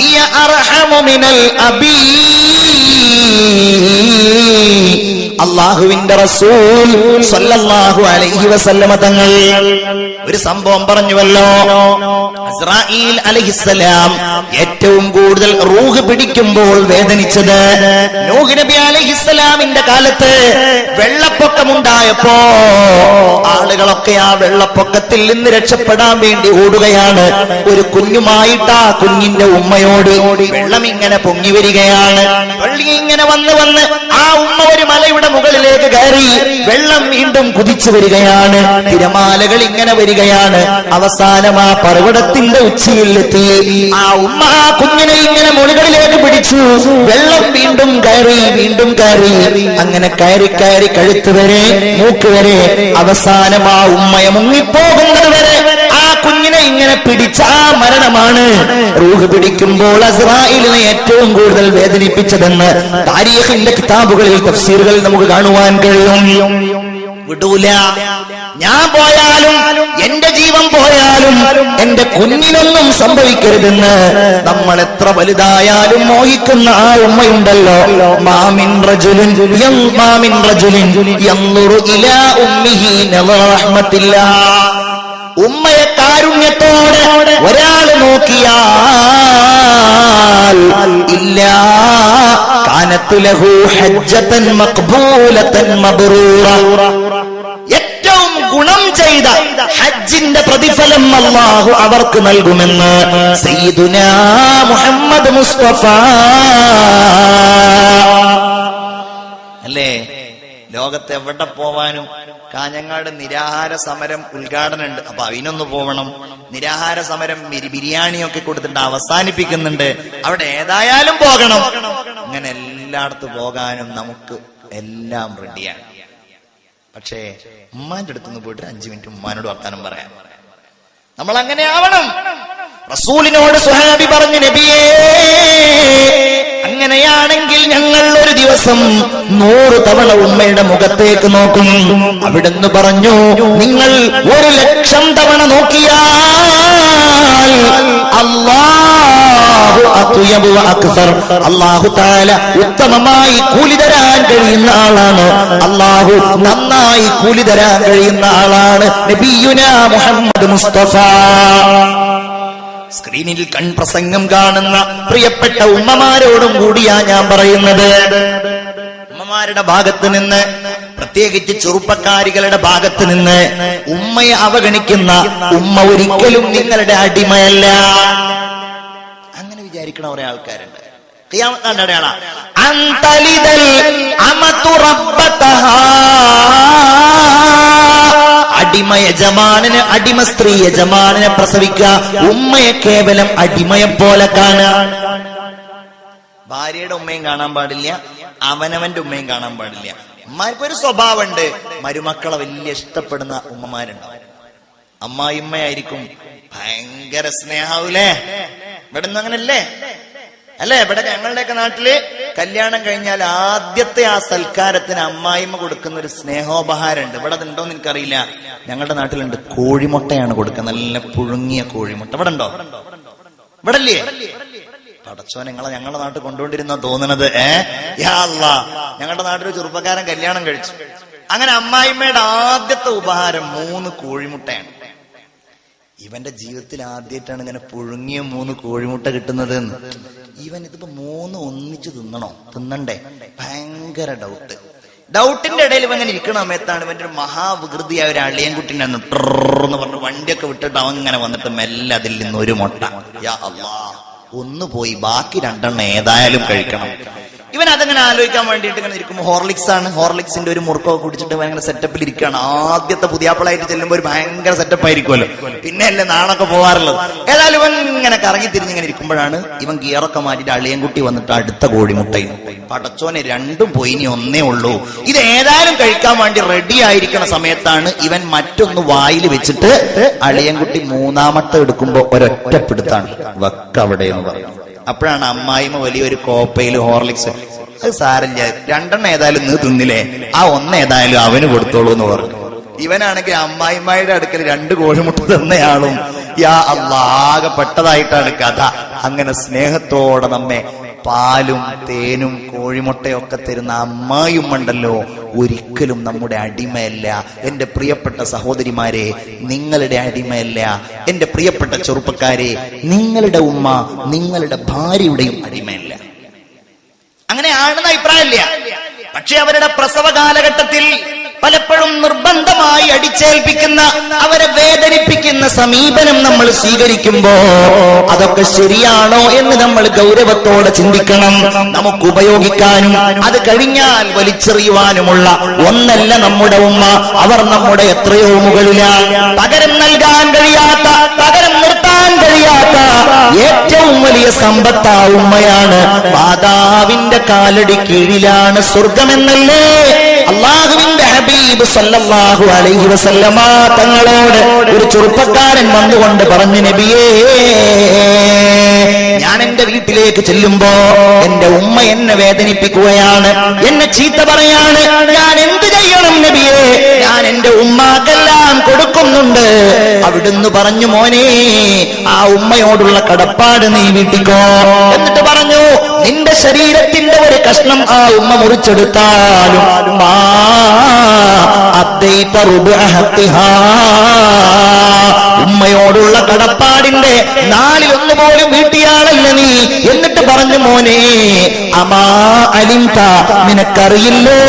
Speaker 1: ഹിയ അർഹമു മിനൽ അബീ, അല്ലാഹുവിന്റെ റസൂൽ സല്ലല്ലാഹു അലൈഹി വസല്ലമ തങ്ങൾ ഒരു സംഭവം പറഞ്ഞുവല്ലോ. ഇസ്രായീൽ അലൈഹിസ്സലാം ഏറ്റവും കൂടുതൽ റൂഹ് പിടിക്കുമ്പോൾ വേദനിച്ചത് നൂഹ് നബി അലൈഹിസ്സലാമിന്റെ കാലത്ത് വെള്ളപ്പൊക്കമുണ്ടായപ്പോ ആളുകളൊക്കെ ആ വെള്ളപ്പൊക്കത്തിൽ നിന്ന് രക്ഷപ്പെടാൻ വേണ്ടി ഓടുകയാണ്. ഒരു കുഞ്ഞുമായിട്ട് ആ കുഞ്ഞിന്റെ ഉമ്മയോട് വെള്ളം ഇങ്ങനെ പൊങ്ങി വരികയാണ്. വെള്ളം ഇങ്ങനെ വന്ന് വന്ന് ആ ഉമ്മ ഒരു മലയുടെ മുകളിലേക്ക് കയറി. വെള്ളം വീണ്ടും കുതിച്ചു വരികയാണ്. തിരമാലകൾ ഇങ്ങനെ വരികയാണ്. അവസാനം ആ പർവ്വതത്തിന്റെ ഉച്ചിയിലെത്തി. ആ ഉമ്മ ആ കുഞ്ഞിനെ ഇങ്ങനെ മുകളിലേക്ക് പിടിച്ചു. വെള്ളം വീണ്ടും കയറി, വീണ്ടും കയറി. അങ്ങനെ കയറി കയറി കഴുത്ത് വരെ, മൂക്ക് വരെ, അവസാനം ആ ഉമ്മയെ മുങ്ങിപ്പോകുന്നത് വരെ ആ കുഞ്ഞിനെ ഇങ്ങനെ പിടിച്ച ആ മരണമാണ് റൂഹ് പിടിക്കുമ്പോൾ അസ്രായിലിനെ ഏറ്റവും കൂടുതൽ വേദനിപ്പിച്ചതെന്ന് താരീഖിന്റെ കിതാബുകളിൽ, തഫ്സീറുകളിൽ നമുക്ക് കാണുവാൻ കഴിയും. വിടൂല, ഞാൻ പോയാലും എന്റെ ജീവൻ പോയാലും എന്റെ കുഞ്ഞിനൊന്നും സംഭവിക്കരുതെന്ന് നമ്മൾ എത്ര വലുതായാലും മോഹിക്കുന്ന ആ ഉമ്മയുണ്ടല്ലോ. മാമിൻ റജുലിൻ യൻദുറു ഇലാ ഉമ്മിഹി നളറ റഹ്മത്തില്ലാഹ്. ഉമ്മയെ കാരുണ്യത്തോടെ ഒരാൾ നോക്കിയാൽ ഇല്ലാ കാനത്ത് ലഹു ഹജ്ജതൻ മഖ്ബൂലതൻ മബ്റൂറ. ഏറ്റവും ഗുണം ചെയ്ത ഹജ്ജിന്റെ പ്രതിഫലം അല്ലാഹു അവർക്ക് നൽകുമെന്ന് സയ്യിദുനാ മുഹമ്മദ് മുസ്തഫ. അല്ലേ, ലോകത്ത് എവിടെ പോവാനും കാഞ്ഞങ്ങാട് നിരാഹാര സമരം ഉദ്ഘാടനം ഉണ്ട്. അപ്പൊ അതിനൊന്ന് പോവണം. നിരാഹാര സമരം ബിരിയാണിയൊക്കെ കൊടുത്തിട്ട് അവസാനിപ്പിക്കുന്നുണ്ട്. അവിടെ ഏതായാലും പോകണം. അങ്ങനെ എല്ലായിടത്തും പോകാനും നമുക്ക് എല്ലാം റെഡിയാണ്. പക്ഷേ ഉമ്മാന്റെ അടുത്തുനിന്ന് പോയിട്ട് 5 മിനിറ്റ് ഉമ്മാനോട് വർത്താനം പറയാം. നമ്മൾ അങ്ങനെ ആവണം. റസൂലിനോട് സ്വഹാബി പറഞ്ഞു, നബിയേ, അങ്ങനെയാണെങ്കിൽ ഞങ്ങൾ ഒരു ദിവസം 100 തവണ ഉമ്മയുടെ മുഖത്തേക്ക് നോക്കും. അവിടുന്ന് പറഞ്ഞു, നിങ്ങൾ 1,00,000 തവണ നോക്കിയാൽ അല്ലാഹു അത്യബു അക്സർ, അല്ലാഹു തആല ഉത്തമമായി കൂലി തരാൻ കഴിയുന്ന ആളാണ്. അല്ലാഹു നന്നായി കൂലി തരാൻ കഴിയുന്ന ആളാണ് നബിയുനാ മുഹമ്മദ് മുസ്തഫ. സ്ക്രീനിൽ കൺപ്രസംഗം കാണുന്ന പ്രിയപ്പെട്ട ഉമ്മമാരോടും കൂടിയാ ഞാൻ പറയുന്നത്. ഉമ്മമാരുടെ ഭാഗത്ത് നിന്ന്, പ്രത്യേകിച്ച് ചെറുപ്പക്കാരികളുടെ ഭാഗത്ത് നിന്ന് ഉമ്മയെ അവഗണിക്കുന്ന ഉമ്മ ഒരിക്കലും നിങ്ങളുടെ അടിമയല്ല. അങ്ങനെ വിചാരിക്കണ കുറെ ആൾക്കാരുണ്ട്. ഖിയാമത്തിന്റെ അടയാളാ അന്തലിദൽ അമതു റബ്ബതഹാ. അടിമ യജമാനന്, അടിമ സ്ത്രീ യജമാനനെ പ്രസവിക്കുക. ഉമ്മയെ കേവലം അടിമയെ പോലെ കാണുക. ഭാര്യയുടെ ഉമ്മയും കാണാൻ പാടില്ല, അവനവന്റെ ഉമ്മയും കാണാൻ പാടില്ല. ഉമ്മാർക്കൊരു സ്വഭാവമുണ്ട്, മരുമക്കളെ വലിയ ഇഷ്ടപ്പെടുന്ന ഉമ്മമാരുണ്ടാവും. അമ്മായിമ്മയായിരിക്കും ഭയങ്കര സ്നേഹാവൂലേ. ഇവിടെ ഒന്നും അങ്ങനല്ലേ? അല്ലെ, ഇവിടെ ഞങ്ങളുടെയൊക്കെ നാട്ടില് കല്യാണം കഴിഞ്ഞാൽ ആദ്യത്തെ ആ സൽക്കാരത്തിന് അമ്മായിമ്മ കൊടുക്കുന്ന ഒരു സ്നേഹോപഹാരമുണ്ട്. ഇവിടെ അതുണ്ടോന്ന് എനിക്കറിയില്ല. ഞങ്ങളുടെ നാട്ടിലുണ്ട്. കോഴിമുട്ടയാണ് കൊടുക്കുന്നത്, നല്ല പുഴുങ്ങിയ കോഴിമുട്ട. ഇവിടെ ഉണ്ടോ? ഇവിടെ ഇല്ലേ? പടച്ചോ, ഞങ്ങളുടെ നാട്ടിൽ കൊണ്ടുകൊണ്ടിരുന്ന തോന്നണത്. യാ അല്ലാഹ്, ഞങ്ങളുടെ നാട്ടിൽ ചെറുപ്പക്കാരൻ കല്യാണം കഴിച്ചു. അങ്ങനെ അമ്മായിമ്മയുടെ ആദ്യത്തെ ഉപഹാരം 3 കോഴിമുട്ടയാണ്. ഇവന്റെ ജീവിതത്തിൽ ആദ്യമായിട്ടാണ് ഇങ്ങനെ പുഴുങ്ങിയ 3 കോഴിമുട്ട കിട്ടുന്നത്. ഇവൻ ഇതിപ്പോ 3 ഒന്നിച്ച് തിന്നണ്ടേ? ഭയങ്കര ഡൗട്ടിന്റെ ഇടയിൽ ഇവൻ ഇങ്ങനെ ഇരിക്കണ സമയത്താണ് ഇവന്റെ ഒരു മഹാവികൃതിയായ ഒരു അളിയൻകുട്ടിനെ എന്ന് പറഞ്ഞു വണ്ടിയൊക്കെ വിട്ടിട്ട് അവൻ ഇങ്ങനെ വന്നിട്ട് മെല്ലെ അതിൽ നിന്ന് 1 മുട്ട. യാ അല്ലാഹ്, 1 പോയി, ബാക്കി 2 ഏതായാലും കഴിക്കണം. ഇവൻ അതങ്ങനെ ആലോചിക്കാൻ വേണ്ടിയിട്ട് ഇങ്ങനെ ഇരിക്കുമ്പോൾ ഹോർലിക്സിന്റെ ഒരു മുറുക്കൊക്കെ കുടിച്ചിട്ട് ഭയങ്കര സെറ്റപ്പിൽ ഇരിക്കുകയാണ്. ആദ്യത്തെ പുതിയാപ്പിളായിട്ട് ചെല്ലുമ്പോൾ ഒരു ഭയങ്കര സെറ്റപ്പ് ആയിരിക്കുമല്ലോ, പിന്നെ അല്ലേ നാളൊക്കെ പോകാറുള്ളത്. ഏതായാലും ഇവൻ ഇങ്ങനെ കറങ്ങി തിരിഞ്ഞിങ്ങനെ ഇരിക്കുമ്പോഴാണ് ഇവൻ ഗിയറൊക്കെ മാറ്റിയിട്ട് അളിയൻകുട്ടി വന്നിട്ട് അടുത്ത കോഴിമുട്ടയും. പടച്ചോനെ, 2 പോയി, ഇനി 1 ഉള്ളൂ. ഇത് ഏതായാലും കഴിക്കാൻ വേണ്ടി റെഡി ആയിരിക്കുന്ന സമയത്താണ് ഇവൻ മറ്റൊന്ന് വായിൽ വെച്ചിട്ട് അളിയൻകുട്ടി 3ാമത്തെ എടുക്കുമ്പോ ഒരൊറ്റപ്പിടുത്താണ്, വക്കവിടെ എന്ന് പറയും. അപ്പോഴാണ് അമ്മായിമ്മ വലിയൊരു കോപ്പയിൽ ഹോർലിക്സ്, അത് സാരല്ല, 2 ഏതായാലും നീ തിന്നില്ലേ, ആ 1 ഏതായാലും അവന് കൊടുത്തോളൂ എന്ന് പറഞ്ഞു. ഇവനാണെങ്കിൽ അമ്മായിമ്മയുടെ അടുക്കൽ 2 കോഴിമുട്ട തന്നയാളും. യാ അല്ലാഹ്, ആകെ പെട്ടതായിട്ടാണ് കഥ. അങ്ങനെ സ്നേഹത്തോടെ നമ്മെ പാലും തേനും കോഴിമുട്ടയൊക്കെ തരുന്ന അമ്മായിയുമ്മണ്ടല്ലോ, ഒരിക്കലും നമ്മുടെ അടിമയല്ല. എന്റെ പ്രിയപ്പെട്ട സഹോദരിമാരെ, നിങ്ങളുടെ അടിമയല്ല. എന്റെ പ്രിയപ്പെട്ട ചെറുപ്പക്കാരെ, നിങ്ങളുടെ ഉമ്മ നിങ്ങളുടെ ഭാര്യയുടെയും അടിമയല്ല. അങ്ങനെ ആണെന്ന അഭിപ്രായമില്ല. പക്ഷെ അവരുടെ പ്രസവ കാലഘട്ടത്തിൽ പലപ്പോഴും നിർബന്ധമായി അടിച്ചേൽപ്പിക്കുന്ന, അവരെ വേദനിപ്പിക്കുന്ന സമീപനം നമ്മൾ സ്വീകരിക്കുമ്പോ അതൊക്കെ ശരിയാണോ എന്ന് നമ്മൾ ഗൗരവത്തോടെ ചിന്തിക്കണം. നമുക്ക് ഉപയോഗിക്കാനും അത് കഴിഞ്ഞാൽ വലിച്ചെറിയുവാനുമുള്ള ഒന്നല്ല നമ്മുടെ ഉമ്മ. അവർ നമ്മുടെ എത്രയോ മുകളിലാണ്. പകരം നൽകാൻ കഴിയാത്ത, പകരം നിർത്താൻ കഴിയാത്ത ഏറ്റവും വലിയ സമ്പത്താ ഉമ്മയാണ്. മാതാവിന്റെ കാലടി കീഴിലാണ് സ്വർഗമെന്നല്ലേ അള്ളാഹുവിന്റെ ഹബീബ് സല്ലല്ലാഹു അലൈഹി വസല്ലമ തങ്ങളോട് ഒരു ചെറുപ്പക്കാരൻ വന്നുകൊണ്ട് പറഞ്ഞു, നബിയേ, ഞാൻ എന്റെ വീട്ടിലേക്ക് ചെല്ലുമ്പോ എന്റെ ഉമ്മ എന്നെ വേദനിപ്പിക്കുകയാണ്, എന്നെ ചീത്ത പറയാണ്. ഞാൻ എന്ത് ചെയ്യണം നബിയേ? ഞാൻ എന്റെ ഉമ്മാക്കെല്ലാം കൊടുക്കുന്നുണ്ട്. അവിടുന്ന് പറഞ്ഞു, മോനെ, ആ ഉമ്മയോടുള്ള കടപ്പാട് നീ വീട്ടിക്കോ. എന്നിട്ട് പറഞ്ഞു, നിന്റെ ശരീരത്തിന്റെ ഒരു കഷ്ണം ആ ഉമ്മ മുറിച്ചെടുത്താലും ഉമ്മയോടുള്ള കടപ്പാടിന്റെ 4/1 പോലും വീട്ടിയാളല്ല നീ. എന്നിട്ട് പറഞ്ഞു, മോനെ, അമാ അലിംത, നിനക്കറിയില്ലേ,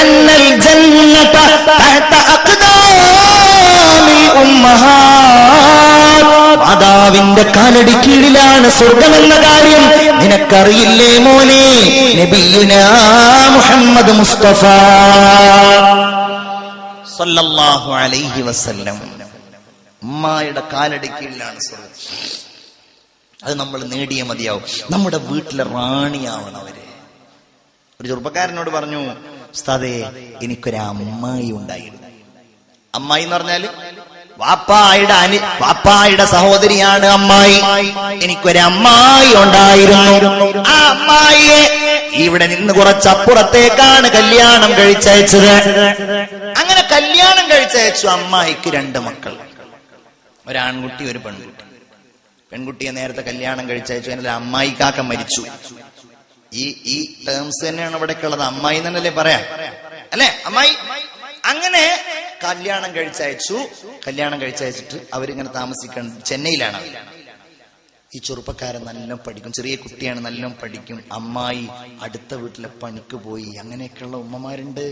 Speaker 1: അന്നൽ ജന്നത തഹത അഖ്ദാമിൽ ഉമ്മഹാത്, മാതാവിന്റെ കാലടി കീഴിലാണ് സ്വർഗമെന്ന കാര്യം നിനക്കറിയില്ലേ മോനെ? നബിയുനാ മുഹമ്മദ് മുസ്തഫ സല്ലല്ലാഹു അലൈഹി വസല്ലം, ഉമ്മായുടെ കാലടി കീഴിലാണ് സ്വർഗം. അത് നമ്മൾ നേടിയേ മതിയാവും. നമ്മുടെ വീട്ടിലെ റാണിയാവണം അവര്. ഒരു ചെറുപ്പക്കാരനോട് പറഞ്ഞു, ഉസ്താദേ, എനിക്കൊരു അമ്മായി ഉണ്ടായിരുന്നു. അമ്മായി എന്ന് പറഞ്ഞാല് വാപ്പായുടെ സഹോദരിയാണ് അമ്മായി. എനിക്കൊരമ്മായി ഉണ്ടായിരുന്നു. ആ അമ്മായിയെ ഇവിടെ നിന്ന് കുറച്ചപ്പുറത്തേക്കാണ് കല്യാണം കഴിച്ചയച്ചത്. അങ്ങനെ കല്യാണം കഴിച്ചയച്ചു. അമ്മായിക്ക് 2 മക്കൾ, ഒരാൺകുട്ടി ഒരു പെൺകുട്ടി. പെൺകുട്ടിയെ നേരത്തെ കല്യാണം കഴിച്ചയച്ചു. അതിനുള്ള അമ്മായിക്കാക്ക മരിച്ചു. ഈ ടേംസ് തന്നെയാണ് ഇവിടേക്ക് ഉള്ളത്. അമ്മായി എന്നല്ലേ പറയാം, അല്ലെ? അമ്മായി. അങ്ങനെ കല്യാണം കഴിച്ചയച്ചു. കല്യാണം കഴിച്ചയച്ചിട്ട് അവരിങ്ങനെ താമസിക്കാൻ ചെന്നൈയിലാണ്. ഈ ചെറുപ്പക്കാരൻ നല്ല പഠിക്കും, ചെറിയ കുട്ടിയാണ്, നല്ല പഠിക്കും. അമ്മായി അടുത്ത വീട്ടിലെ പണിക്ക് പോയി. അങ്ങനെയൊക്കെയുള്ള ഉമ്മമാരുണ്ട്.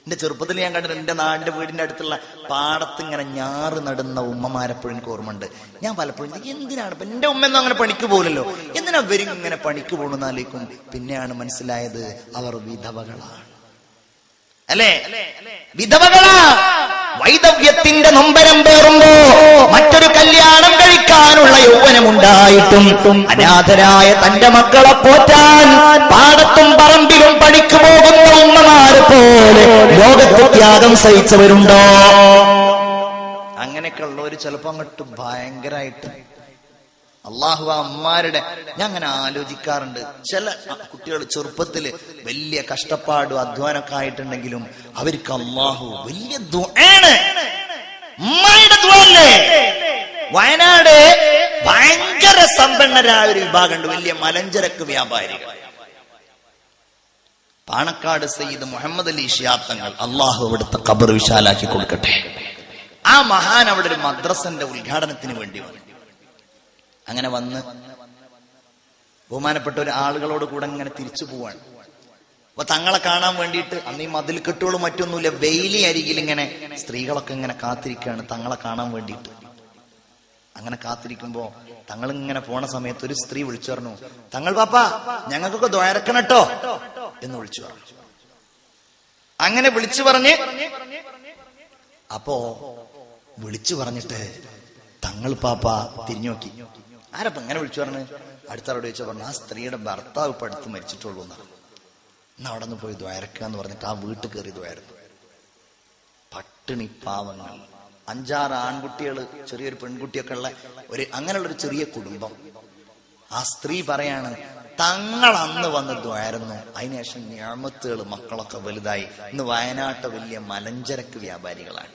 Speaker 1: എന്റെ ചെറുപ്പത്തിൽ ഞാൻ കണ്ടിട്ട് എന്റെ നാടിന്റെ വീടിന്റെ അടുത്തുള്ള പാടത്ത് ഇങ്ങനെ ഞാറ് നടുന്ന ഉമ്മമാരെപ്പോഴും എനിക്ക് ഓർമ്മയുണ്ട്. ഞാൻ പലപ്പോഴും എന്തിനാണ് ഇപ്പൊ എന്റെ ഉമ്മയൊന്നും അങ്ങനെ പണിക്ക് പോലല്ലോ, എന്തിനാ ഇവരും ഇങ്ങനെ പണിക്ക് പോകണമെന്നാലേക്കും. പിന്നെയാണ് മനസ്സിലായത്, അവർ വിധവകളാണ്. അല്ലേ? വിധവകളാ. വൈദവ്യത്തിന്റെ നൊമ്പരം പേറുമ്പോ മറ്റൊരു കല്യാണം കഴിക്കാനുള്ള യൗവനമുണ്ടായിട്ടും അനാഥരായ തന്റെ മക്കളെ പോറ്റാൻ പാടത്തും പറമ്പിലും പണിക്ക് പോകുന്ന ഉമ്മമാരെ പോലെ ലോകത്ത് ത്യാഗം സഹിച്ചവരുണ്ടോ? അങ്ങനെയൊക്കെ ഉള്ളവര് ചിലപ്പോ അങ്ങോട്ട് ഭയങ്കരമായിട്ട് അള്ളാഹു അമ്മാരുടെ, ഞാൻ അങ്ങനെ ആലോചിക്കാറുണ്ട്. ചില കുട്ടികൾ ചെറുപ്പത്തില് വലിയ കഷ്ടപ്പാടും അധ്വാനമൊക്കെ ആയിട്ടുണ്ടെങ്കിലും അവർക്ക് അള്ളാഹു വലിയ ദുആണ്. ഉമ്മായുടെ ദുആല്ലേ? വയനാട് ഭയങ്കര സമ്പന്നരായ ഒരു വിഭാഗമുണ്ട്, വലിയ മലഞ്ചരക്ക് വ്യാപാരികൾ. പാണക്കാട് സയ്യിദ് മുഹമ്മദ് അലി ശിഹാബ് തങ്ങൾ, അള്ളാഹു അവിടുത്തെ ഖബർ വിശാലാക്കി കൊടുക്കട്ടെ. ആ മഹാൻ അവിടെ ഒരു മദ്രസന്റെ ഉദ്ഘാടനത്തിന് വേണ്ടി വന്നു. അങ്ങനെ വന്ന് ബഹുമാനപ്പെട്ട ഒരു ആളുകളോട് കൂടെ ഇങ്ങനെ തിരിച്ചു പോവാണ്. അപ്പൊ തങ്ങളെ കാണാൻ വേണ്ടിയിട്ട് അന്ന് ഈ മതിൽ കെട്ടുകളും മറ്റൊന്നുമില്ല, വെയിലി അരികിൽ ഇങ്ങനെ സ്ത്രീകളൊക്കെ ഇങ്ങനെ കാത്തിരിക്കുകയാണ് തങ്ങളെ കാണാൻ വേണ്ടിയിട്ട്. അങ്ങനെ കാത്തിരിക്കുമ്പോ തങ്ങൾ ഇങ്ങനെ പോണ സമയത്ത് ഒരു സ്ത്രീ വിളിച്ചു പറഞ്ഞു, തങ്ങൾ പാപ്പാ, ഞങ്ങൾക്കൊക്കെ ദ്വാരക്കണം കേട്ടോ എന്ന് വിളിച്ചു പറഞ്ഞു. അങ്ങനെ വിളിച്ചു പറഞ്ഞ് അപ്പോ വിളിച്ചു പറഞ്ഞിട്ട് തങ്ങൾ പാപ്പ തിരിഞ്ഞു നോക്കി. ആരപ്പ ഇങ്ങനെ വിളിച്ചു പറഞ്ഞ്? അടുത്താളോട് ചോദിച്ചു പറഞ്ഞു, ആ സ്ത്രീയുടെ ഭർത്താവ് ഇപ്പൊ അടുത്ത് മരിച്ചിട്ടുള്ളൂ എന്നാണ്. എന്നാ അവിടെ നിന്ന് പോയി ദ്വാരക്കുക എന്ന് പറഞ്ഞിട്ട് ആ വീട്ടിൽ കയറി ദ്വാരന്നു. പട്ടിണി പാവങ്ങൾ, 5-6 ആൺകുട്ടികള്, ചെറിയൊരു പെൺകുട്ടിയൊക്കെ ഉള്ള ഒരു അങ്ങനെയുള്ളൊരു ചെറിയ കുടുംബം. ആ സ്ത്രീ പറയാണ്, തങ്ങൾ അന്ന് വന്ന് ദ്വാരുന്നു, അതിനുശേഷം ഞാമത്തുകൾ മക്കളൊക്കെ വലുതായി, ഇന്ന് വയനാട്ട് വലിയ മലഞ്ചരക്ക് വ്യാപാരികളാണ്.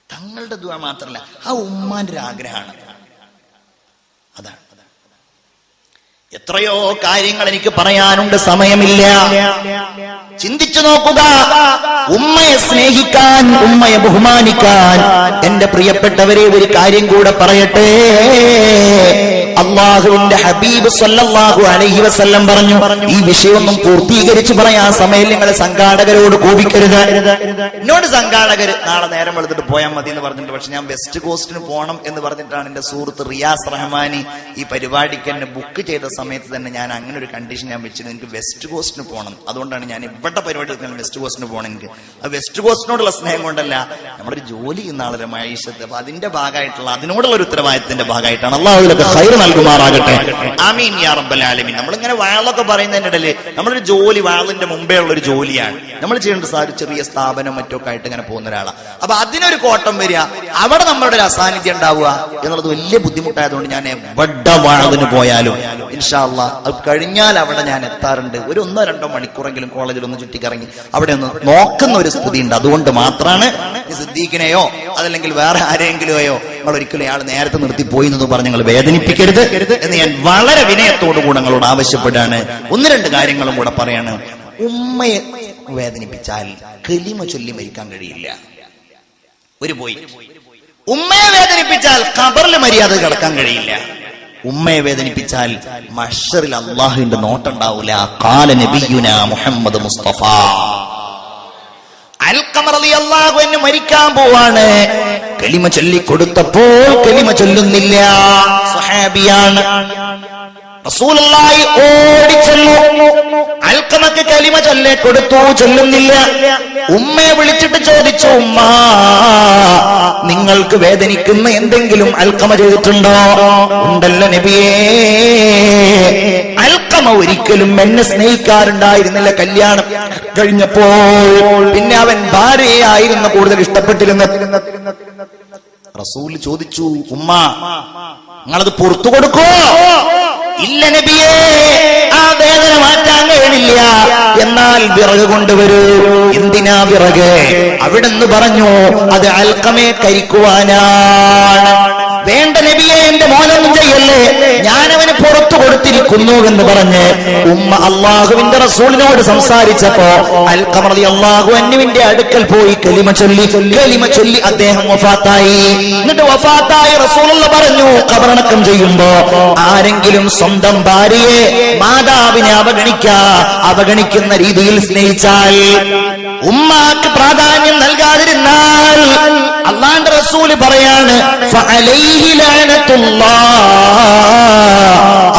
Speaker 1: തങ്ങളുടെ ദ്വാ മാത്രമല്ല, ആ ഉമ്മാന്റെ ഒരു ആഗ്രഹമാണ്. അതാണ് എത്രയോ കാര്യങ്ങൾ എനിക്ക് പറയാനുണ്ട്, സമയമില്ല. ചിന്തിച്ചു നോക്കുക. ഉമ്മയെ സ്നേഹിക്കാൻ, ഉമ്മയെ ബഹുമാനിക്കാൻ എന്റെ പ്രിയപ്പെട്ടവരെ ഒരു കാര്യം കൂടെ പറയട്ടെ. അള്ളാഹുവിന്റെ ഹബീബ് സല്ലല്ലാഹു അലൈഹി വസല്ലം പറഞ്ഞു, ഈ വിഷയമൊന്നും പൂർത്തീകരിച്ച് പറയാൻ സമയം നിങ്ങളെ സംഘാടകരോട് കോപിക്കരുത്. എന്നോട് സംഘാടകർ നാളെ നേരം വെളുത്തിട്ട് പോയാൽ മതി എന്ന് പറഞ്ഞിട്ട്, പക്ഷെ ഞാൻ വെസ്റ്റ് കോസ്റ്റിന് പോകണം എന്ന് പറഞ്ഞിട്ടാണ് എന്റെ സുഹൃത്ത് റിയാസ് റഹ്മാനി ഈ പരിപാടിക്ക് എന്നെ ബുക്ക് ചെയ്ത സമയത്ത് തന്നെ ഞാൻ അങ്ങനെ ഒരു കണ്ടീഷൻ ഞാൻ വെച്ചിരുന്നു, എനിക്ക് വെസ്റ്റ് കോസ്റ്റിന് പോകണം. അതുകൊണ്ടാണ് ഞാൻ ഇവിടെ പരിപാടി വെസ്റ്റ് കോസ്റ്റിന് പോകണം. എനിക്ക് ആ വെസ്റ്റ് കോസ്റ്റിനോടുള്ള സ്നേഹം കൊണ്ടല്ല, നമ്മളൊരു ജോലി ചെയ്യുന്ന ആളെ മൈഷത്ത്, അപ്പൊ അതിന്റെ ഭാഗമായിട്ടുള്ള അതിനോടുള്ള ഒരു ഉത്തരവാദിത്തത്തിന്റെ ഭാഗമായിട്ടാണ്. അള്ളാഹുവിലൊക്കെ ഖൈർ നൽകുമാറാകട്ടെ. ആമീൻ യാ റബ്ബൽ ആലമീൻ. നമ്മളിങ്ങനെ വാളൊക്കെ പറയുന്നതിന്റെ ഇടയിൽ നമ്മളൊരു ജോലി, വാളിന്റെ മുമ്പേ ഉള്ള ഒരു ജോലിയാണ് നമ്മൾ ചെയ്യേണ്ട. ഒരു ചെറിയ സ്ഥാപനം മറ്റൊക്കെ ആയിട്ട് ഇങ്ങനെ പോകുന്ന ഒരാളാണ്. അപ്പൊ അതിനൊരു കോട്ടം വരിക, അവിടെ നമ്മളുടെ ഒരു അസാന്നിധ്യം ഉണ്ടാവുക എന്നുള്ളത് വലിയ ബുദ്ധിമുട്ടായതുകൊണ്ട് ഞാൻ എവിടെ വാളിന് പോയാലും ഇൻഷാ അല്ലാഹ് അത് കഴിഞ്ഞാൽ അവിടെ ഞാൻ എത്താറുണ്ട്. ഒരു 1-2 മണിക്കൂറെങ്കിലും കോളേജിൽ ഒന്ന് ചുറ്റിക്കറങ്ങി അവിടെ ഒന്ന് നോക്കുന്ന ഒരു സ്ഥിതി ഉണ്ട്. അതുകൊണ്ട് മാത്രമാണ് സിദ്ദീഖിനെയോ അതല്ലെങ്കിൽ വേറെ ആരെങ്കിലുമോ നിങ്ങൾ ഒരിക്കലും അയാൾ നേരത്തെ നിർത്തി പോയി എന്ന് പറഞ്ഞ് നിങ്ങൾ വേദനിപ്പിക്കരുത് എന്ന് ഞാൻ വളരെ വിനയത്തോടു കൂടെ നിങ്ങളോട് ആവശ്യപ്പെടാണ്. 1-2 കാര്യങ്ങളും കൂടെ പറയാണ്. ഉമ്മയെ വേദനിപ്പിച്ചാൽ കലിമ ചൊല്ലി മരിക്കാൻ കഴിയില്ല. ഒരു പോയി. ഉമ്മയെ വേദനിപ്പിച്ചാൽ ഖബറിൽ മര്യാദ കിടക്കാൻ കഴിയില്ല. ഉമ്മയെ വേദനിപ്പിച്ചാൽ മഹ്ശറിൽ അല്ലാഹുവിന്റെ നോട്ടുണ്ടാവൂല. ഖാല നബിയുനാ മുഹമ്മദ് മുസ്തഫ. അൽഖമ റളിയല്ലാഹു അൻഹു മരിക്കാൻ പോവാണ്. കലിമ ചൊല്ലി കൊടുത്തപ്പോൾ കലിമ ചൊല്ലുന്നില്ല. സ്വഹാബിയാണ്. റസൂലുള്ളാഹി ഓടിച്ചെന്നു. അൽഖമക്ക് കലിമ ചൊല്ലി കൊടുത്തു, ചൊല്ലുന്നില്ല. ഉമ്മയെ വിളിച്ചിട്ട് ചോദിച്ചു, ഉമ്മ നിങ്ങൾക്ക് വേദനിക്കുന്ന എന്തെങ്കിലും അൽഖമ ചെയ്തിട്ടുണ്ടോ? ഉണ്ടല്ലോ നബിയേ. അൽഖമ ഒരിക്കലും എന്നെ സ്നേഹിക്കാറുണ്ടായിരുന്നില്ല. കല്യാണം കഴിഞ്ഞപ്പോൾ പിന്നെ അവൻ ഭാര്യയായിരുന്നു കൂടുതൽ ഇഷ്ടപ്പെട്ടിരുന്നത്. റസൂൽ ചോദിച്ചു, ഉമ്മ നിങ്ങളത് പുറത്തു കൊടുക്കോ? ഇല്ല നബിയേ, ആ വേദന മാറ്റാൻ കഴിയില്ല. എന്നാൽ വിറക് കൊണ്ടുവരൂ. എന്തിനാ വിറക്? അവിടെന്ന് പറഞ്ഞു, അത് അൽഖമയെ കരിക്കുവാനാണ്. വേണ്ട നബിയെ, എന്റെ മോനൊന്നും ചെയ്യല്ലേ, ഞാനവന് പുറത്തു കൊടുത്തിരിക്കുന്നു എന്ന് പറഞ്ഞ് ഉമ്മ അള്ളാഹുവിന്റെ റസൂലിനോട് സംസാരിച്ചപ്പോ അൽഖമ റളിയല്ലാഹു അൻഹുവിന്റെ അടുക്കൽ പോയി കലിമ ചൊല്ലി അദ്ദേഹം വഫാത്തായി. എന്നിട്ട് വഫാത്തായി റസൂലുള്ളാഹി പറഞ്ഞു, ഖബറടക്കം ചെയ്യുമ്പോ ആരെങ്കിലും സ്വന്തം ഭാര്യയെ, മാതാവിനെ അവഗണിക്കുന്ന രീതിയിൽ സ്നേഹിച്ചാൽ, ഉമ്മാക്ക് പ്രാധാന്യം നൽകാതിരുന്നാൽ അല്ലാഹുവിന്റെ റസൂല് പറയാണ്, ഫഅലൈഹി ലഅനത്തുല്ലാഹ്,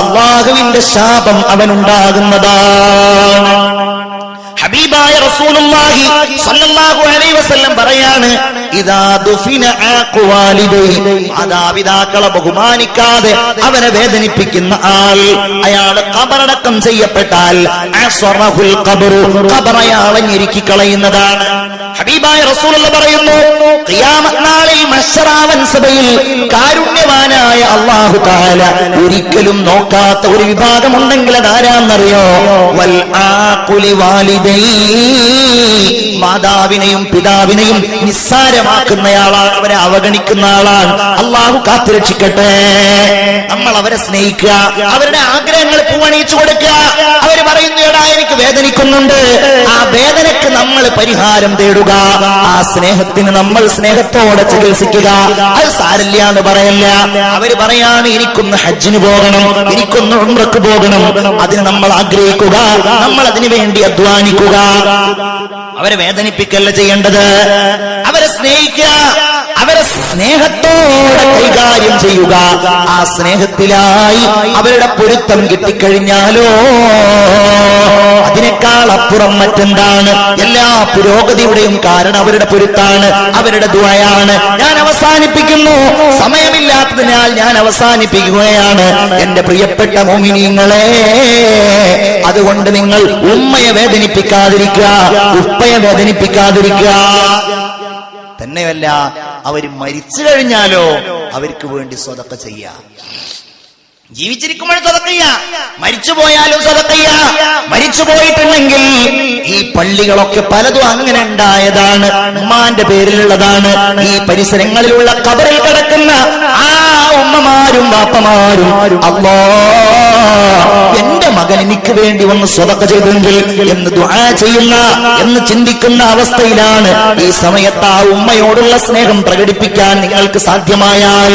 Speaker 1: അല്ലാഹുവിന്റെ ശാപം അവനുണ്ടാകുന്നതാണ്. ഹബീബായ റസൂലുള്ളാഹി സ്വല്ലല്ലാഹു അലൈഹി വസല്ലം പറയാണ്, ഇദാ ദുഫിന അഖ്വാലിദൈഹി, മാതാപിതാക്കളെ ബഹുമാനിക്കാതെ അവനെ വേദനിപ്പിക്കുന്ന ആൾ, അയാൾ ഖബറടക്കം ചെയ്യപ്പെട്ടാൽ അസ്റഹുൽ ഖബറു, ഖബർ അയാളെ ഞെരുക്കി കളയുന്നതാണ്. ഹബീബായ റസൂലുള്ളാഹി പറയുന്നു, ഖിയാമത്ത് നാളിൽ മഹ്ശറാവൻ സഭയിൽ കാരുണ്യവാനായ അല്ലാഹു തആല ഒരിക്കലും നോക്കാത്ത ഒരു വിഭാഗം ഉണ്ടെങ്കിൽ അതാരാന്നറിയോ? വൽ ആഖുലി വാലിദൈ, മാതാവിനെയും പിതാവിനെയും നിസ്സാരമാക്കുന്നയാളാണ്, അവരെ അവഗണിക്കുന്ന ആളാണ്. അള്ളാഹു കാത്തുരക്ഷിക്കട്ടെ. നമ്മൾ അവരെ സ്നേഹിക്കുക, അവരുടെ ആഗ്രഹങ്ങൾ പൂവണിയിച്ചു കൊടുക്കുക. അവർ പറയുന്നു, എടാ എനിക്ക് വേദനിക്കുന്നുണ്ട്, ആ വേദനയ്ക്ക് നമ്മൾ പരിഹാരം തേടുക. ആ സ്നേഹത്തിന് നമ്മൾ സ്നേഹത്തോടെ ചികിത്സിക്കുക. അത് സാരില്ല എന്ന് പറയല്ല. അവര് പറയാണ്, എനിക്കൊന്ന് ഹജ്ജിന് പോകണം, എനിക്കൊന്ന് ഉംറക്ക് പോകണം, അതിന് നമ്മൾ ആഗ്രഹിക്കുക, നമ്മൾ അതിനു വേണ്ടി അധ്വാനിക്കുക. അവരെ വേദനിപ്പിക്കല്ല ചെയ്യേണ്ടത്, അവരെ സ്നേഹിക്കുക, അവരെ സ്നേഹത്തോടെ കൈകാര്യം ചെയ്യുക. ആ സ്നേഹത്തിലായി അവരുടെ പൊരുത്തം കിട്ടിക്കഴിഞ്ഞാലോ അതിനേക്കാൾ അപ്പുറം മറ്റെന്താണ്? എല്ലാ പുരോഗതിയുടെയും കാരണം അവരുടെ പൊരുത്താണ്, അവരുടെ ദുആയാണ്. ഞാൻ അവസാനിപ്പിക്കുന്നു, സമയമില്ലാത്തതിനാൽ ഞാൻ അവസാനിപ്പിക്കുകയാണ്. എന്റെ പ്രിയപ്പെട്ട മുഅ്മിനീങ്ങളെ, അതുകൊണ്ട് നിങ്ങൾ ഉമ്മയെ വേദനിപ്പിക്കാതിരിക്കുക, ഉപ്പയെ വേദനിപ്പിക്കാതിരിക്കുക. തന്നെയല്ല, അവര് മരിച്ചു കഴിഞ്ഞാലോ അവർക്ക് വേണ്ടി സ്വതക്ക ചെയ്യാം. ജീവിച്ചിരിക്കുമ്പോൾ സ്വതക്ക ചെയ്യാം, മരിച്ചു പോയാലും സ്വതക്ക ചെയ്യാം. മരിച്ചു പോയിട്ടുണ്ടെങ്കിൽ ഈ പള്ളികളൊക്കെ പലതും അങ്ങനെ ഉണ്ടായതാണ്, ഉമ്മാന്റെ പേരിലുള്ളതാണ്. ഈ പരിസരങ്ങളിലുള്ള ഖബറിൽ കിടക്കുന്ന ആ ഉമ്മമാരും ബാപ്പമാരും അല്ലാഹ് എന്റെ മകൻ എനിക്ക് വേണ്ടി ഒന്ന് സ്വതക്ക ചെയ്തെങ്കിൽ എന്ന് ദുആ ചെയ്യുന്ന, എന്ന് ചിന്തിക്കുന്ന അവസ്ഥയിലാണ്. ഈ സമയത്ത് ആ ഉമ്മയോടുള്ള സ്നേഹം പ്രകടിപ്പിക്കാൻ നിങ്ങൾക്ക് സാധ്യമായാൽ